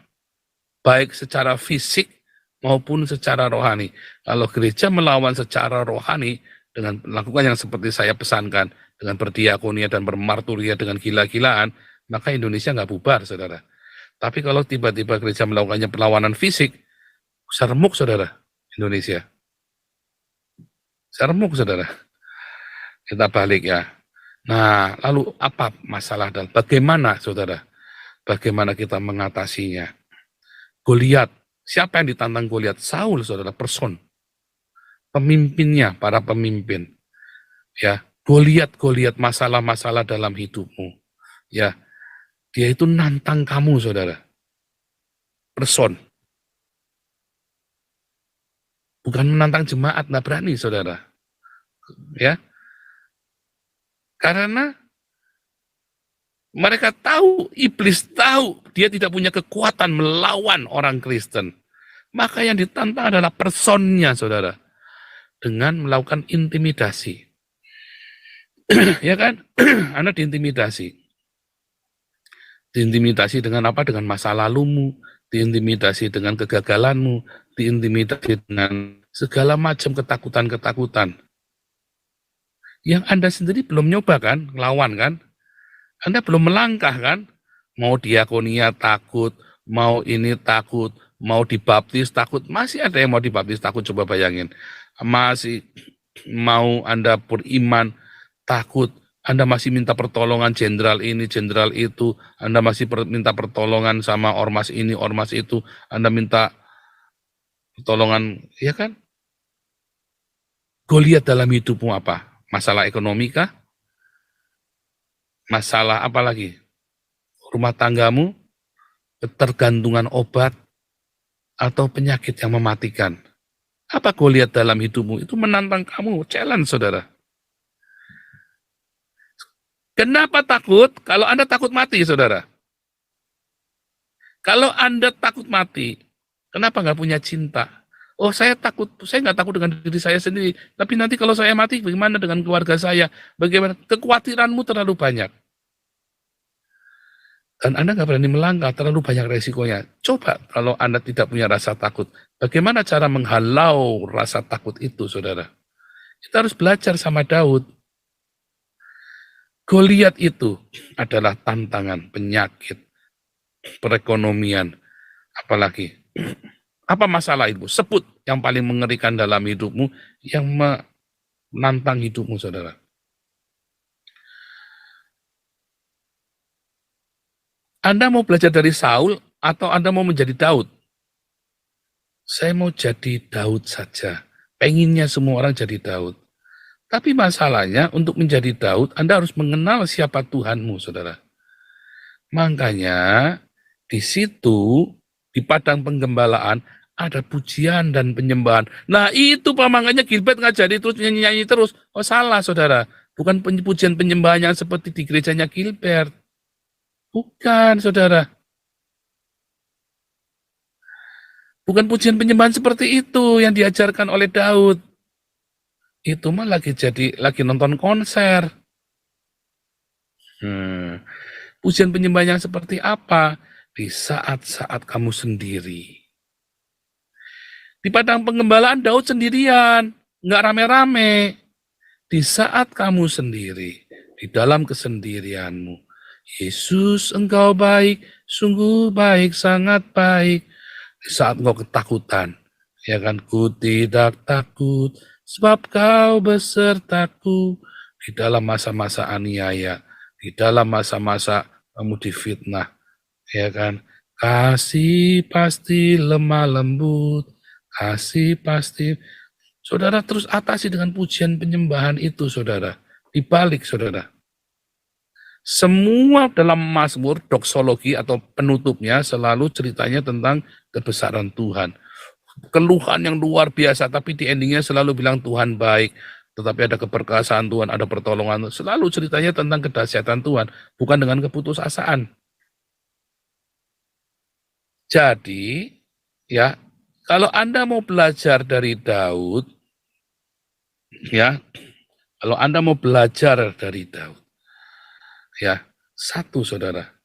baik secara fisik maupun secara rohani. Kalau gereja melawan secara rohani dengan melakukan yang seperti saya pesankan, dengan berdiakonia dan bermarturia dengan gila-gilaan, maka Indonesia nggak bubar, saudara. Tapi kalau tiba-tiba gereja melakukannya perlawanan fisik, seremuk, saudara, Indonesia. Seremuk, saudara. Kita balik ya. Nah, lalu apa masalah dan bagaimana, saudara? Bagaimana kita mengatasinya? Goliat, siapa yang ditantang Goliat? Saul, saudara, person. Pemimpinnya, para pemimpin. Ya, Goliat masalah-masalah dalam hidupmu. Ya, dia itu nantang kamu, saudara. Person. Bukan menantang jemaat, nggak berani, saudara. Ya, karena mereka tahu, iblis tahu, dia tidak punya kekuatan melawan orang Kristen. Maka yang ditantang adalah personnya, saudara. Dengan melakukan intimidasi. Ya kan? Anda diintimidasi. Diintimidasi dengan apa? Dengan masa lalumu, diintimidasi dengan kegagalanmu, diintimidasi dengan segala macam ketakutan-ketakutan. Yang Anda sendiri belum nyoba kan, lawan kan? Anda belum melangkah kan? Mau diakonia takut, mau ini takut, mau dibaptis takut. Masih ada yang mau dibaptis takut, coba bayangin. Masih mau Anda beriman takut. Anda masih minta pertolongan jenderal ini, jenderal itu. Anda masih minta pertolongan sama ormas ini, ormas itu. Anda minta pertolongan, ya kan? Goliat dalam hidupmu apa? Masalah ekonomi kah? Masalah apa lagi? Rumah tanggamu, ketergantungan obat, atau penyakit yang mematikan. Apa Goliat dalam hidupmu? Itu menantang kamu, challenge, saudara. Kenapa takut? Kalau Anda takut mati, saudara. Kalau Anda takut mati, kenapa nggak punya cinta? Oh, saya takut, saya nggak takut dengan diri saya sendiri. Tapi nanti kalau saya mati, bagaimana dengan keluarga saya? Bagaimana? Kekhawatiranmu terlalu banyak. Dan Anda nggak berani melangkah, terlalu banyak resikonya. Coba kalau Anda tidak punya rasa takut, bagaimana cara menghalau rasa takut itu, saudara? Kita harus belajar sama Daud. Goliat itu adalah tantangan, penyakit, perekonomian, apalagi. Apa masalah itu? Sebut yang paling mengerikan dalam hidupmu, yang menantang hidupmu, saudara. Anda mau belajar dari Saul atau Anda mau menjadi Daud? Saya mau jadi Daud saja. Penginnya semua orang jadi Daud. Tapi masalahnya untuk menjadi Daud, Anda harus mengenal siapa Tuhanmu, saudara. Makanya di situ, di padang penggembalaan, ada pujian dan penyembahan. Nah itu makanya Gilbert ngajari terus nyanyi-nyanyi terus. Oh salah saudara, bukan pujian penyembahan yang seperti di gerejanya Gilbert. Bukan saudara. Bukan pujian penyembahan seperti itu yang diajarkan oleh Daud. Itu mah lagi nonton konser. Pujian penyembahan yang seperti apa? Di saat-saat kamu sendiri. Di padang penggembalaan Daud sendirian, nggak rame-rame. Di saat kamu sendiri, di dalam kesendirianmu, Yesus engkau baik, sungguh baik, sangat baik. Di saat engkau ketakutan, ya kan, ku tidak takut, sebab kau besertaku. Di dalam masa-masa aniaya, di dalam masa-masa kamu difitnah, ya kan, kasih pasti lemah lembut, kasih pasti. Saudara terus atasi dengan pujian penyembahan itu, saudara. Dibalik, saudara. Semua dalam Mazmur, doksologi atau penutupnya selalu ceritanya tentang kebesaran Tuhan. Keluhan yang luar biasa, tapi di endingnya selalu bilang Tuhan baik. Tetapi ada keperkasaan Tuhan, ada pertolongan. Selalu ceritanya tentang kedahsyatan Tuhan, bukan dengan keputusasaan. Jadi, ya, kalau Anda mau belajar dari Daud, ya, kalau Anda mau belajar dari Daud, ya, satu saudara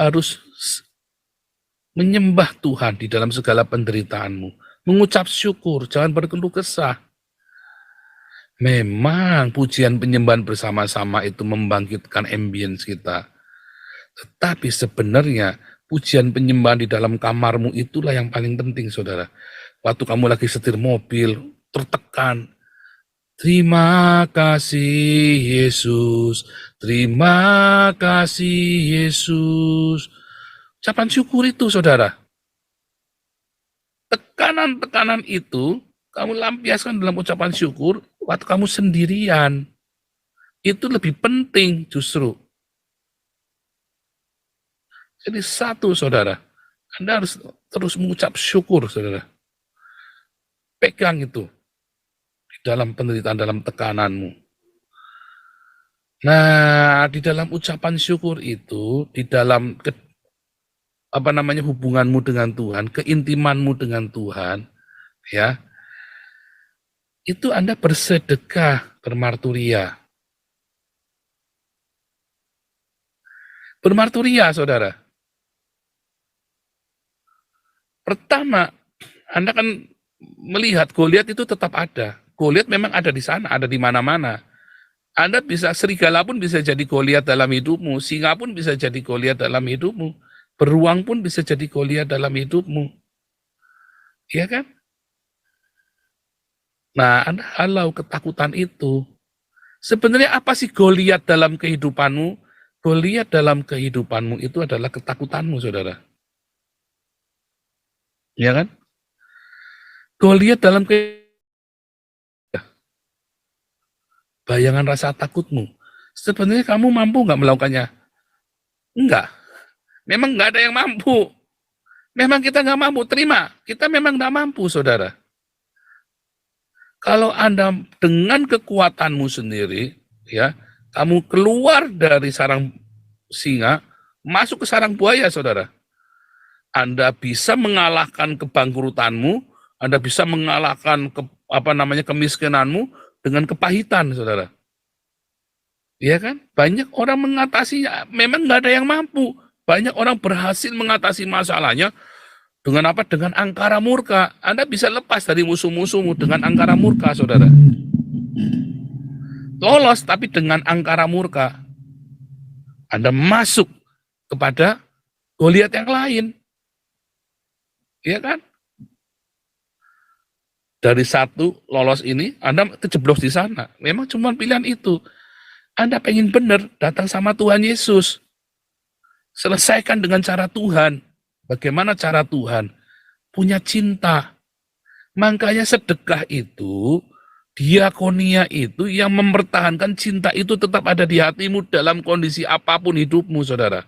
harus menyembah Tuhan di dalam segala penderitaanmu, mengucap syukur, jangan berkeluh kesah. Memang pujian penyembahan bersama-sama itu membangkitkan ambience kita, tetapi sebenarnya pujian penyembahan di dalam kamarmu itulah yang paling penting, saudara. Waktu kamu lagi setir mobil, tertekan, terima kasih Yesus, terima kasih Yesus. Ucapan syukur itu, saudara. Tekanan-tekanan itu kamu lampiaskan dalam ucapan syukur waktu kamu sendirian. Itu lebih penting justru. Jadi satu, saudara, Anda harus terus mengucap syukur, saudara. Pegang itu di dalam penderitaan, dalam tekananmu. Nah, di dalam ucapan syukur itu, di dalam hubunganmu dengan Tuhan, keintimanmu dengan Tuhan, ya, itu Anda bersedekah, bermarturia. Bermarturia, saudara. Pertama, Anda kan melihat Goliat itu tetap ada. Goliat memang ada di sana, ada di mana-mana. Anda bisa, serigala pun bisa jadi Goliat dalam hidupmu, singa pun bisa jadi Goliat dalam hidupmu, beruang pun bisa jadi Goliat dalam hidupmu. Iya kan? Nah, Anda halau ketakutan itu. Sebenarnya apa sih Goliat dalam kehidupanmu? Goliat dalam kehidupanmu itu adalah ketakutanmu, saudara. Iya kan? Goliat dalam bayangan rasa takutmu. Sebenarnya kamu mampu nggak melakukannya? Enggak. Memang nggak ada yang mampu. Memang kita nggak mampu, terima. Kita memang nggak mampu, saudara. Kalau Anda dengan kekuatanmu sendiri, ya, kamu keluar dari sarang singa, masuk ke sarang buaya, saudara. Anda bisa mengalahkan kebangkrutanmu, Anda bisa mengalahkan kemiskinanmu dengan kepahitan, saudara. Iya kan? Banyak orang mengatasinya, memang nggak ada yang mampu. Banyak orang berhasil mengatasi masalahnya dengan apa? Dengan angkara murka. Anda bisa lepas dari musuh-musuhmu dengan angkara murka, saudara. Lolos, tapi dengan angkara murka. Anda masuk kepada Goliat yang lain. Iya kan? Dari satu lolos ini, Anda kejeblos di sana. Memang cuma pilihan itu. Anda pengen benar, datang sama Tuhan Yesus. Selesaikan dengan cara Tuhan. Bagaimana cara Tuhan? Punya cinta. Makanya sedekah itu, diakonia itu yang mempertahankan cinta itu tetap ada di hatimu dalam kondisi apapun hidupmu, saudara.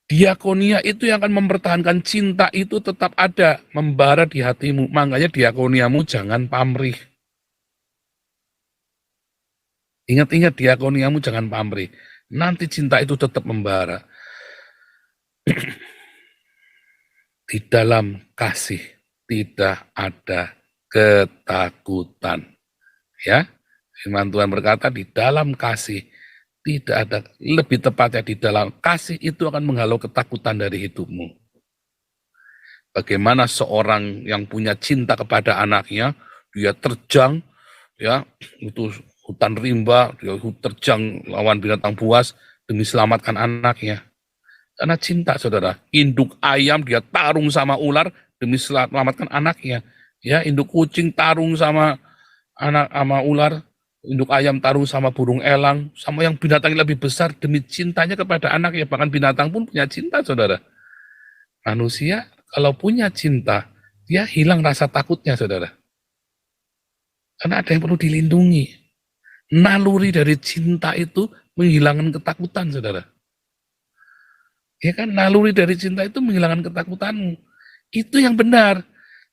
Diakonia itu yang akan mempertahankan cinta itu tetap ada, membara di hatimu. Makanya diakoniamu jangan pamrih. Ingat-ingat diakoniamu jangan pamrih. Nanti cinta itu tetap membara. Di dalam kasih tidak ada ketakutan. Ya, firman Tuhan berkata di dalam kasih tidak ada, lebih tepatnya di dalam kasih itu akan menghalau ketakutan dari hidupmu. Bagaimana seorang yang punya cinta kepada anaknya, dia terjang, ya, itu hutan rimba, dia terjang lawan binatang buas demi selamatkan anaknya. Karena cinta, saudara. Induk ayam dia tarung sama ular demi selamatkan anaknya. Ya, induk kucing tarung sama ular, induk ayam tarung sama burung elang, sama yang binatang yang lebih besar demi cintanya kepada anaknya. Bahkan binatang pun punya cinta, saudara. Manusia kalau punya cinta, dia hilang rasa takutnya, saudara. Karena ada yang perlu dilindungi. Naluri dari cinta itu menghilangkan ketakutan, saudara. Ya kan, naluri dari cinta itu menghilangkan ketakutanmu. Itu yang benar.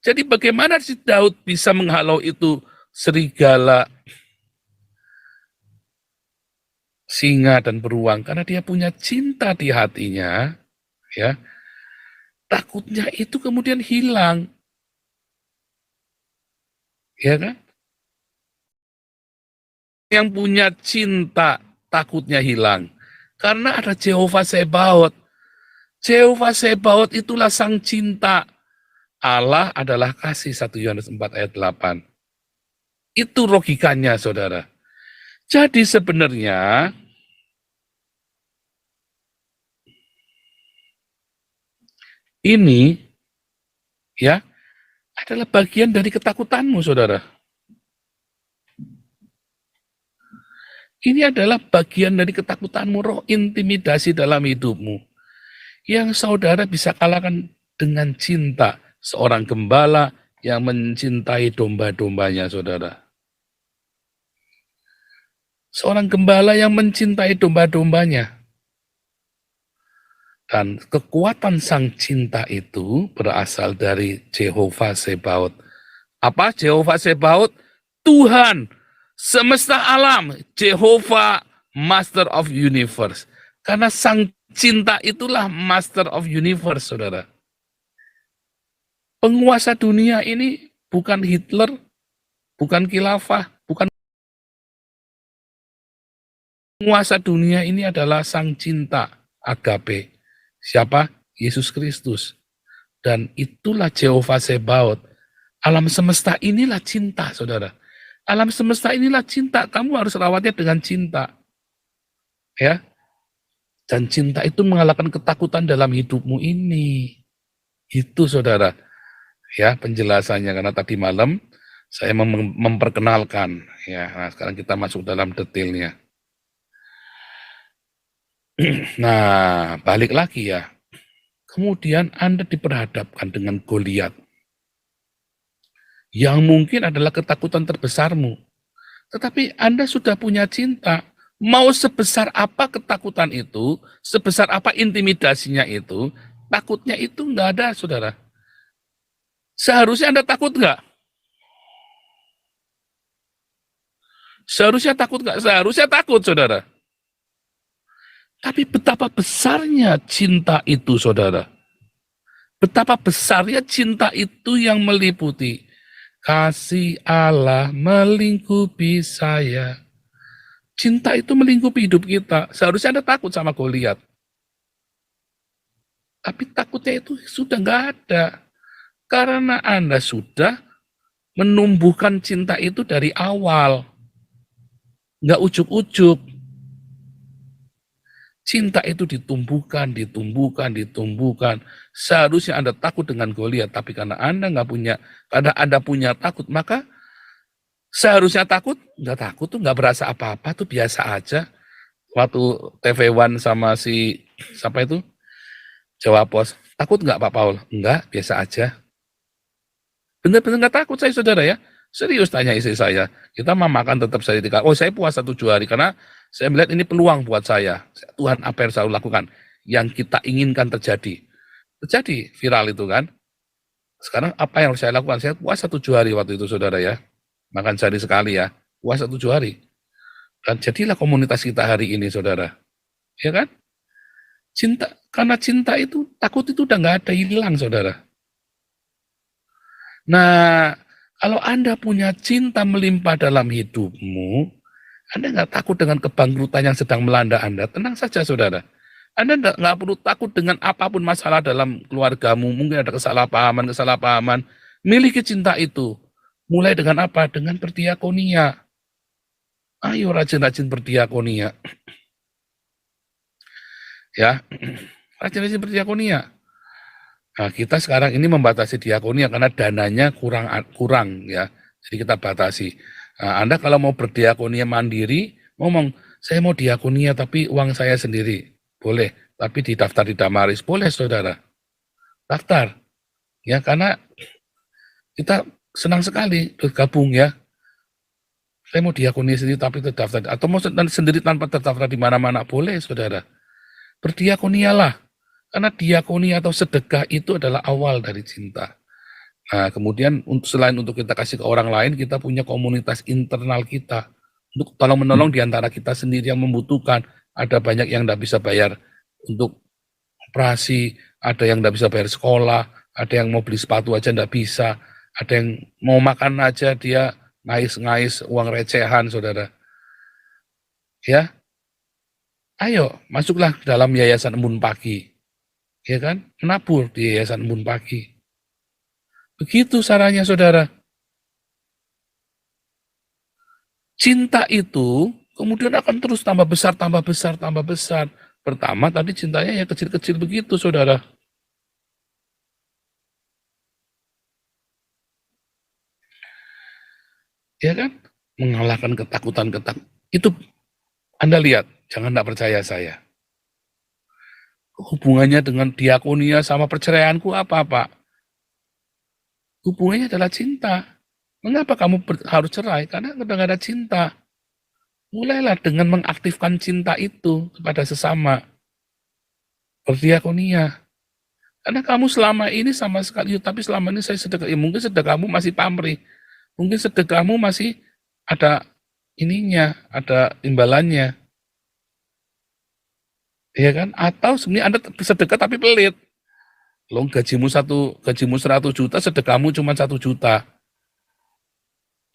Jadi bagaimana si Daud bisa menghalau itu serigala, singa dan beruang? Karena dia punya cinta di hatinya, ya. Takutnya itu kemudian hilang. Ya kan? Yang punya cinta, takutnya hilang. Karena ada Jehovah Sebaot. Jehovah Sebaot itulah sang cinta. Allah adalah kasih, 1 Yohanes 4 ayat 8. Itu logikanya, saudara. Jadi sebenarnya ini ya adalah bagian dari ketakutanmu, saudara. Ini adalah bagian dari ketakutanmu, roh intimidasi dalam hidupmu. Yang saudara bisa kalahkan dengan cinta. Seorang gembala yang mencintai domba-dombanya, saudara. Seorang gembala yang mencintai domba-dombanya. Dan kekuatan sang cinta itu berasal dari Jehovah Sebaot. Apa Jehovah Sebaot? Tuhan semesta alam, Jehovah Master of Universe. Karena sang cinta itulah Master of Universe, saudara. Penguasa dunia ini bukan Hitler, bukan khilafah, bukan penguasa dunia ini adalah sang cinta, agape. Siapa? Yesus Kristus. Dan itulah Jehovah Sebaot. Alam semesta inilah cinta, saudara. Alam semesta inilah cinta. Kamu harus rawatnya dengan cinta. Ya. Dan cinta itu mengalahkan ketakutan dalam hidupmu ini. Itu, saudara. Ya, penjelasannya. Karena tadi malam saya memperkenalkan. Ya, nah sekarang kita masuk dalam detailnya. Nah, balik lagi ya. Kemudian Anda diperhadapkan dengan Goliat. Yang mungkin adalah ketakutan terbesarmu. Tetapi Anda sudah punya cinta. Mau sebesar apa ketakutan itu, sebesar apa intimidasinya itu, takutnya itu nggak ada, saudara. Seharusnya Anda takut nggak? Seharusnya takut nggak? Seharusnya takut, saudara. Tapi betapa besarnya cinta itu, saudara. Betapa besarnya cinta itu yang meliputi. Kasih Allah melingkupi saya. Cinta itu melingkupi hidup kita. Seharusnya Anda takut sama Goliat. Tapi takutnya itu sudah nggak ada. Karena Anda sudah menumbuhkan cinta itu dari awal. Nggak ujuk-ujuk. Cinta itu ditumbuhkan. Seharusnya Anda takut dengan Goliat, tapi karena Anda punya takut, maka seharusnya takut, nggak takut tuh nggak berasa apa-apa tuh biasa aja. waktu TV One sama si siapa itu Jawa Pos. Takut nggak Pak Paul? Enggak, biasa aja. Bener-bener nggak takut saya saudara ya. Serius tanya istri saya. Kita mau makan tetap saya dikasih. Oh saya puasa 7 hari karena saya melihat ini peluang buat saya. Tuhan apa yang saya lakukan? Yang kita inginkan terjadi. Terjadi viral itu kan. Sekarang apa yang harus saya lakukan? Saya puasa 7 hari waktu itu saudara ya. Makan sehari sekali ya. Puasa 7 hari. Dan jadilah komunitas kita hari ini saudara. Ya kan? Cinta, karena cinta itu, takut itu udah nggak ada, hilang saudara. Nah, kalau Anda punya cinta melimpah dalam hidupmu, Anda nggak takut dengan kebangkrutan yang sedang melanda Anda. Tenang saja, saudara. Anda nggak perlu takut dengan apapun masalah dalam keluargamu. Mungkin ada kesalahpahaman. Miliki cinta itu. Mulai dengan apa? Dengan berdiakonia. Ayo rajin-rajin berdiakonia. Ya, rajin-rajin berdiakonia. Nah, kita sekarang ini membatasi diakonia karena dananya kurang ya. Jadi kita batasi. Nah, Anda kalau mau berdiakonia mandiri, ngomong, saya mau diakonia tapi uang saya sendiri. Boleh, tapi didaftar di Damaris. Boleh, saudara. Daftar. Ya, karena kita senang sekali bergabung ya. Saya mau diakonia sendiri tapi terdaftar. Atau mau sendiri tanpa terdaftar di mana-mana. Boleh, saudara. Berdiakonialah. Karena diakoni atau sedekah itu adalah awal dari cinta. Nah, kemudian selain untuk kita kasih ke orang lain, kita punya komunitas internal kita. Untuk tolong-menolong di antara kita sendiri yang membutuhkan. Ada banyak yang tidak bisa bayar untuk operasi, ada yang tidak bisa bayar sekolah, ada yang mau beli sepatu aja tidak bisa, ada yang mau makan aja dia ngais-ngais uang recehan, saudara. Ya, ayo masuklah ke dalam Yayasan Embun Pagi. Ya kan, menabur di Yayasan Embun Pagi. Begitu caranya, saudara. Cinta itu kemudian akan terus tambah besar, tambah besar, tambah besar. Pertama tadi cintanya ya kecil-kecil begitu, saudara. Ya kan, mengalahkan ketakutan. Itu Anda lihat, jangan tidak percaya saya. Hubungannya dengan diakonia sama perceraianku apa, Pak? Hubungannya adalah cinta. Mengapa kamu harus cerai? Karena udah gak ada cinta. Mulailah dengan mengaktifkan cinta itu kepada sesama. Berdiakonia. Karena kamu selama ini sama sekali, tapi selama ini saya sedekah, ya mungkin sedekahmu masih pamrih. Mungkin sedekahmu masih ada ininya, ada imbalannya. Ya kan? Atau sebenarnya Anda sedekah tapi pelit. Lo gajimu 100 juta, sedekahmu cuma 1 juta.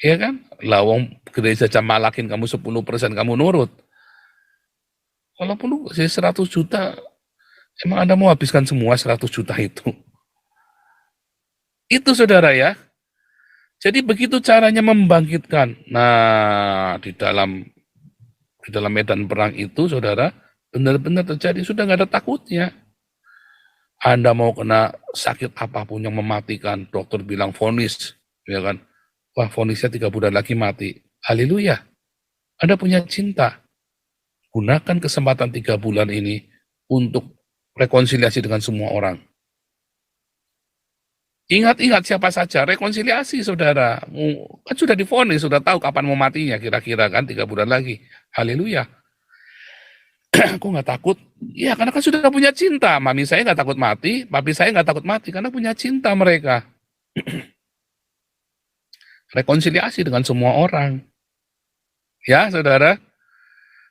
Iya kan? Lawang gereja malakin kamu 10% kamu nurut. Walaupun lu 100 juta, emang Anda mau habiskan semua 100 juta itu? Itu saudara ya. Jadi begitu caranya membangkitkan. Nah, di dalam medan perang itu saudara, benar-benar terjadi, sudah nggak ada takutnya. Anda mau kena sakit apapun yang mematikan, dokter bilang vonis, ya kan? Wah, vonisnya 3 bulan lagi mati. Haleluya. Anda punya cinta. Gunakan kesempatan 3 bulan ini untuk rekonsiliasi dengan semua orang. Ingat-ingat siapa saja, rekonsiliasi saudara. Kan sudah divonis, sudah tahu kapan mau matinya kira-kira kan 3 bulan lagi. Haleluya. Aku nggak takut. Ya karena kan sudah punya cinta. Mami saya nggak takut mati, papi saya nggak takut mati karena punya cinta mereka. Rekonsiliasi dengan semua orang. Ya saudara.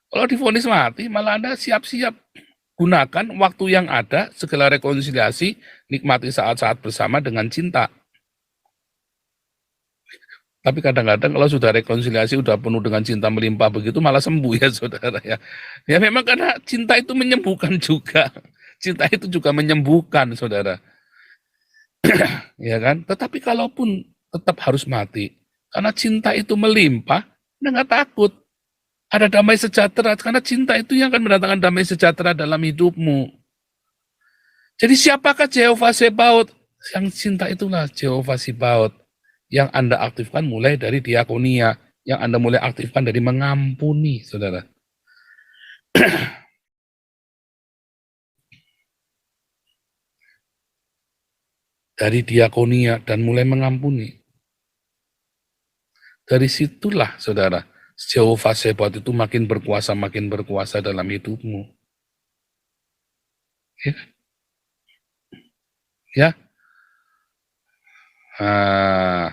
Kalau divonis mati, malah Anda siap-siap gunakan waktu yang ada, segala rekonsiliasi, nikmati saat-saat bersama dengan cinta. Tapi kadang-kadang kalau sudah rekonsiliasi, udah penuh dengan cinta melimpah begitu, malah sembuh ya saudara ya. Ya memang karena cinta itu menyembuhkan juga. Cinta itu juga menyembuhkan saudara. Ya kan? Tetapi kalaupun tetap harus mati, karena cinta itu melimpah, Anda nggak takut. Ada damai sejahtera, karena cinta itu yang akan mendatangkan damai sejahtera dalam hidupmu. Jadi siapakah Jehovah Sebaot? Yang cinta itulah Jehovah Sebaot. Yang Anda aktifkan mulai dari diakonia. Yang Anda mulai aktifkan dari mengampuni, saudara. dari diakonia dan mulai mengampuni. Dari situlah, saudara, Jehovah Sebaot itu makin berkuasa dalam hidupmu. Ya, ya. Nah,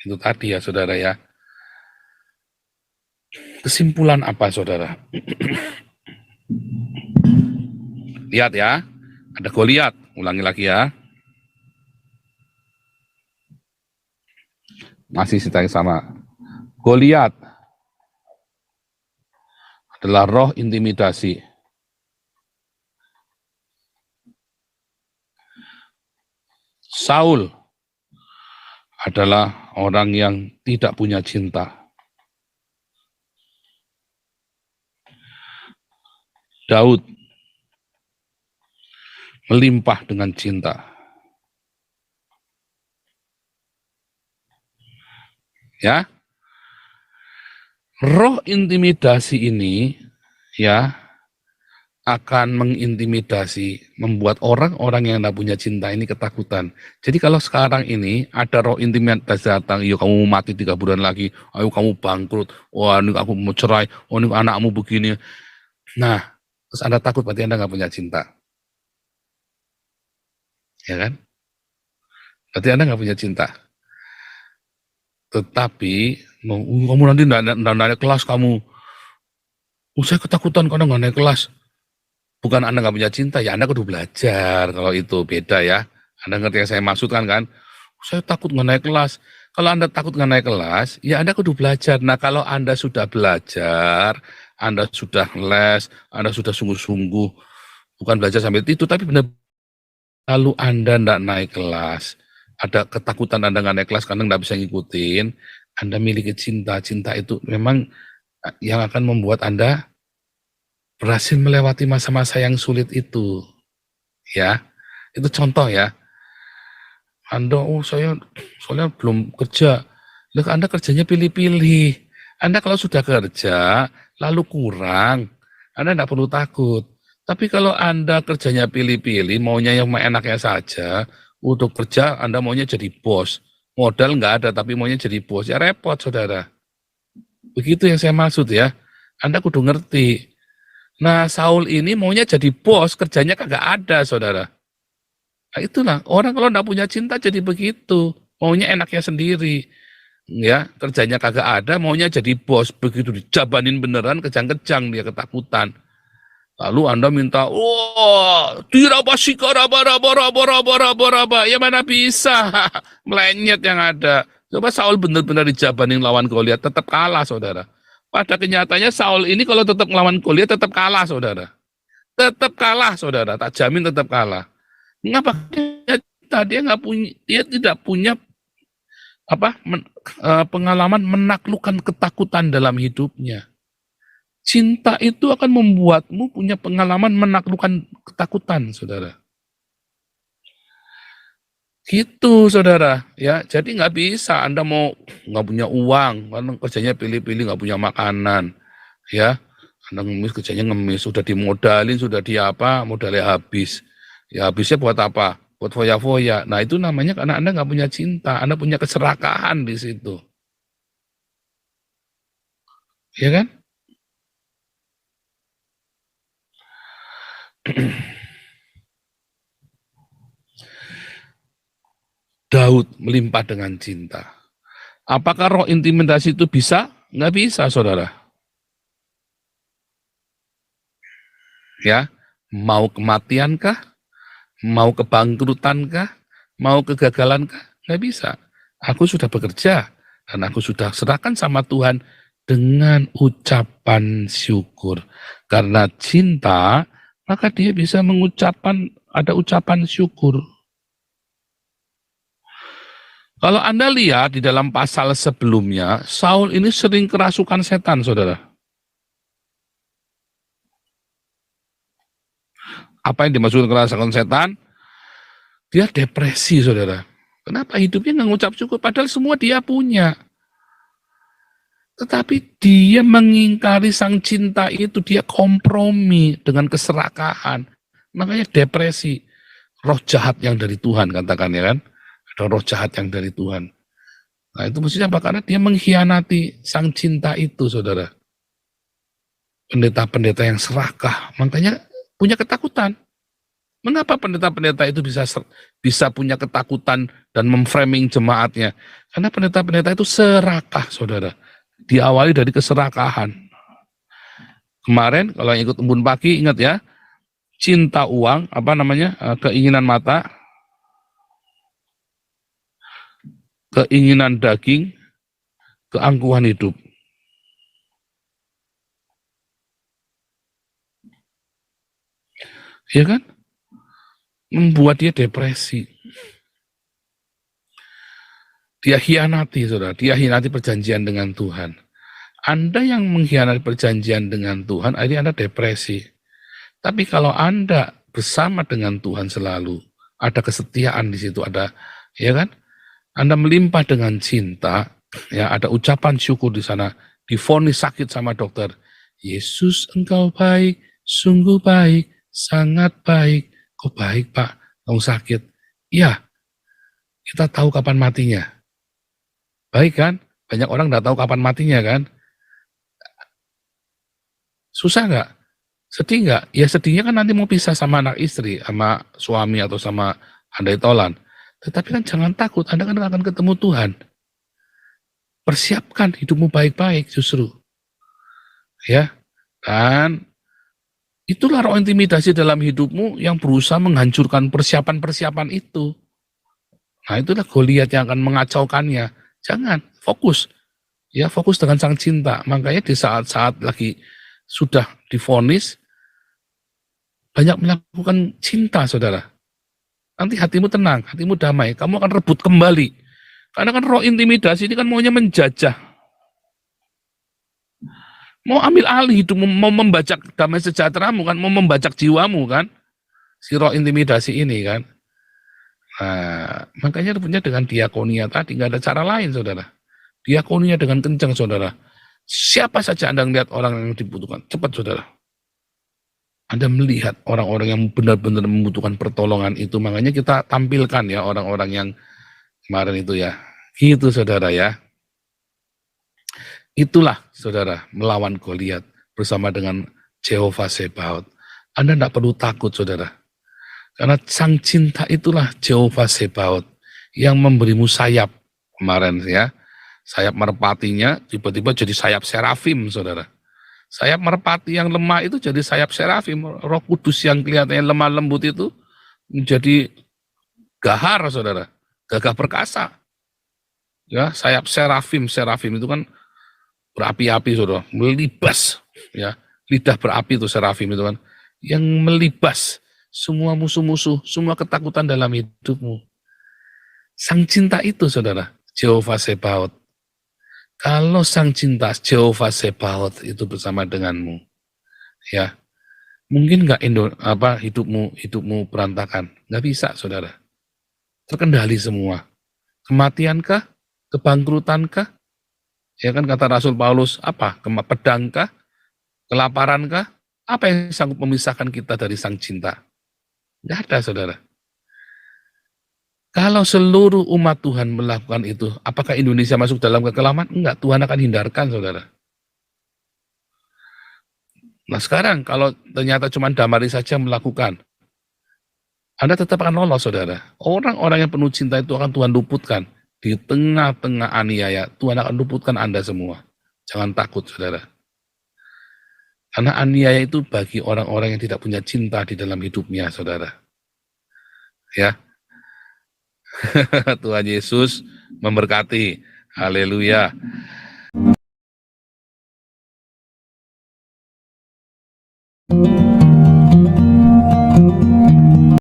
itu tadi ya, saudara ya. Kesimpulan apa, saudara? Lihat ya, ada Goliat. Ulangi lagi ya. Masih cerita yang sama. Goliat adalah roh intimidasi. Saul adalah orang yang tidak punya cinta. Daud melimpah dengan cinta. Ya, roh intimidasi ini ya akan mengintimidasi, membuat orang-orang yang tidak punya cinta ini ketakutan. Jadi kalau sekarang ini ada roh intimidasi datang, iya kamu mati 3 bulan lagi, ayo kamu bangkrut, wah ini aku mau cerai, oh ini anakmu begini. Nah, terus Anda takut berarti Anda nggak punya cinta. Ya kan? Berarti Anda nggak punya cinta. Tetapi, kamu nanti nggak naik kelas kamu. Saya ketakutan karena nggak naik kelas. Bukan Anda nggak punya cinta, ya Anda kudu belajar. Kalau itu beda ya. Anda ngerti yang saya maksudkan kan? Saya takut nggak naik kelas. Kalau Anda takut nggak naik kelas, ya Anda kudu belajar. Nah kalau Anda sudah belajar, Anda sudah les, Anda sudah sungguh-sungguh, bukan belajar sambil itu, tapi benar lalu Anda nggak naik kelas, ada ketakutan Anda nggak naik kelas karena nggak bisa ngikutin, Anda miliki cinta. Cinta itu memang yang akan membuat Anda berhasil melewati masa-masa yang sulit itu. Ya, itu contoh ya. Anda, saya soalnya belum kerja. Loh, Anda kerjanya pilih-pilih. Anda kalau sudah kerja, lalu kurang, Anda tidak perlu takut. Tapi kalau Anda kerjanya pilih-pilih, maunya yang enaknya saja, untuk kerja Anda maunya jadi bos. Modal nggak ada, tapi maunya jadi bos. Ya repot, saudara. Begitu yang saya maksud ya. Anda kudu ngerti. Nah, Saul ini maunya jadi bos, kerjanya kagak ada, saudara. Nah, itulah, orang kalau nggak punya cinta jadi begitu. Maunya enaknya sendiri. Ya, kerjanya kagak ada, maunya jadi bos. Begitu dijabanin beneran, kejang-kejang dia ketakutan. Lalu Anda minta, wah, dirabasika, raba. Ya mana bisa, melenyet yang ada. Coba Saul benar-benar dijabanin lawan Goliat, tetap kalah, saudara. Pada kenyataannya Saul ini kalau tetap melawan Goliat, tetap kalah, saudara. Tetap kalah, saudara. Tak jamin tetap kalah. Mengapa? Dia nggak punya, dia tidak punya pengalaman menaklukkan ketakutan dalam hidupnya. Cinta itu akan membuatmu punya pengalaman menaklukkan ketakutan, saudara. Gitu, saudara. Ya, jadi nggak bisa Anda mau nggak punya uang, karena kerjanya pilih-pilih nggak punya makanan, ya. Anda ngemis, kerjanya ngemis, sudah dimodalin, sudah modalnya habis. Ya habisnya buat apa? Buat foya-foya. Nah itu namanya karena Anda nggak punya cinta, Anda punya keserakahan di situ. Ya kan? Daud melimpah dengan cinta. Apakah roh intimidasi itu bisa? Nggak bisa, saudara. Ya, mau kematiankah? Mau kebangkrutankah? Mau kegagalankah? Nggak bisa. Aku sudah bekerja, dan aku sudah serahkan sama Tuhan dengan ucapan syukur. Karena cinta, maka dia bisa mengucapkan, ada ucapan syukur. Kalau Anda lihat di dalam pasal sebelumnya, Saul ini sering kerasukan setan, saudara. Apa yang dimaksud kerasukan setan? Dia depresi, saudara. Kenapa hidupnya nggak ngucap syukur? Padahal semua dia punya. Tetapi dia mengingkari sang cinta itu, dia kompromi dengan keserakahan. Makanya depresi, roh jahat yang dari Tuhan, katakan ya kan. Ada roh jahat yang dari Tuhan. Nah itu mestinya apa? Karena dia mengkhianati sang cinta itu, saudara. Pendeta-pendeta yang serakah, makanya punya ketakutan. Mengapa pendeta-pendeta itu bisa punya ketakutan dan memframing jemaatnya? Karena pendeta-pendeta itu serakah, saudara. Diawali dari keserakahan. Kemarin kalau yang ikut embun pagi, ingat ya, cinta uang, keinginan mata, keinginan daging, keangkuhan hidup. Ya kan? Membuat dia depresi. Dia hianati, saudara. Dia hianati perjanjian dengan Tuhan. Anda yang mengkhianati perjanjian dengan Tuhan, akhirnya Anda depresi. Tapi kalau Anda bersama dengan Tuhan selalu, ada kesetiaan di situ, ada, ya kan? Anda melimpah dengan cinta, ya ada ucapan syukur di sana, divonis sakit sama dokter. Yesus engkau baik, sungguh baik, sangat baik. Kok baik Pak, kamu sakit? Iya, kita tahu kapan matinya. Baik kan? Banyak orang nggak tahu kapan matinya kan? Susah nggak? Sedih nggak? Ya sedihnya kan nanti mau pisah sama anak istri, sama suami atau sama handai tolan. Tetapi kan jangan takut, Anda kan akan ketemu Tuhan. Persiapkan hidupmu baik-baik justru. Ya, dan itulah roh intimidasi dalam hidupmu yang berusaha menghancurkan persiapan-persiapan itu. Nah itulah Goliat yang akan mengacaukannya. Jangan, fokus. Ya, fokus dengan sang cinta. Makanya di saat-saat lagi sudah divonis, banyak melakukan cinta, saudara. Nanti hatimu tenang, hatimu damai, kamu akan rebut kembali. Karena kan roh intimidasi ini kan maunya menjajah. Mau ambil alih hidupmu, mau membajak damai sejahteramu kan, mau membajak jiwamu kan. Si roh intimidasi ini kan. Nah, makanya punya dengan diakonia tadi, nggak ada cara lain, saudara. Diakonia dengan kencang, saudara. Siapa saja Anda melihat orang yang dibutuhkan, cepat, saudara. Anda melihat orang-orang yang benar-benar membutuhkan pertolongan itu, makanya kita tampilkan ya orang-orang yang kemarin itu ya. Gitu, saudara ya. Itulah, saudara, melawan Goliat bersama dengan Jehovah Sebaot. Anda tidak perlu takut, saudara. Karena sang cinta itulah Jehovah Sebaot yang memberimu sayap kemarin ya. Sayap merpatinya tiba-tiba jadi sayap serafim, saudara. Sayap merpati yang lemah itu jadi sayap serafim. Roh Kudus yang kelihatannya lemah lembut itu menjadi gahar, saudara. Gagah perkasa. Ya, sayap serafim itu kan berapi-api, saudara, melibas, ya, lidah berapi itu serafim itu kan, yang melibas semua musuh-musuh, semua ketakutan dalam hidupmu. Sang cinta itu, saudara, Jehovah Sebaot. Kalau sang cinta Jehovah Sebaot itu bersama denganmu, ya, mungkin nggak hidupmu berantakan, nggak bisa, saudara. Terkendali semua. Kematiankah? Kebangkrutankah? Ya kan kata Rasul Paulus, apa? Pedangkah? Kelaparankah? Apa yang sanggup memisahkan kita dari sang cinta? Nggak ada, saudara. Kalau seluruh umat Tuhan melakukan itu, apakah Indonesia masuk dalam kekelaman? Enggak, Tuhan akan hindarkan, saudara. Nah sekarang, kalau ternyata cuma Damari saja melakukan, Anda tetap akan lolos, saudara. Orang-orang yang penuh cinta itu akan Tuhan luputkan. Di tengah-tengah aniaya, Tuhan akan luputkan Anda semua. Jangan takut, saudara. Karena aniaya itu bagi orang-orang yang tidak punya cinta di dalam hidupnya, saudara. Ya, Tuhan Yesus memberkati. Haleluya.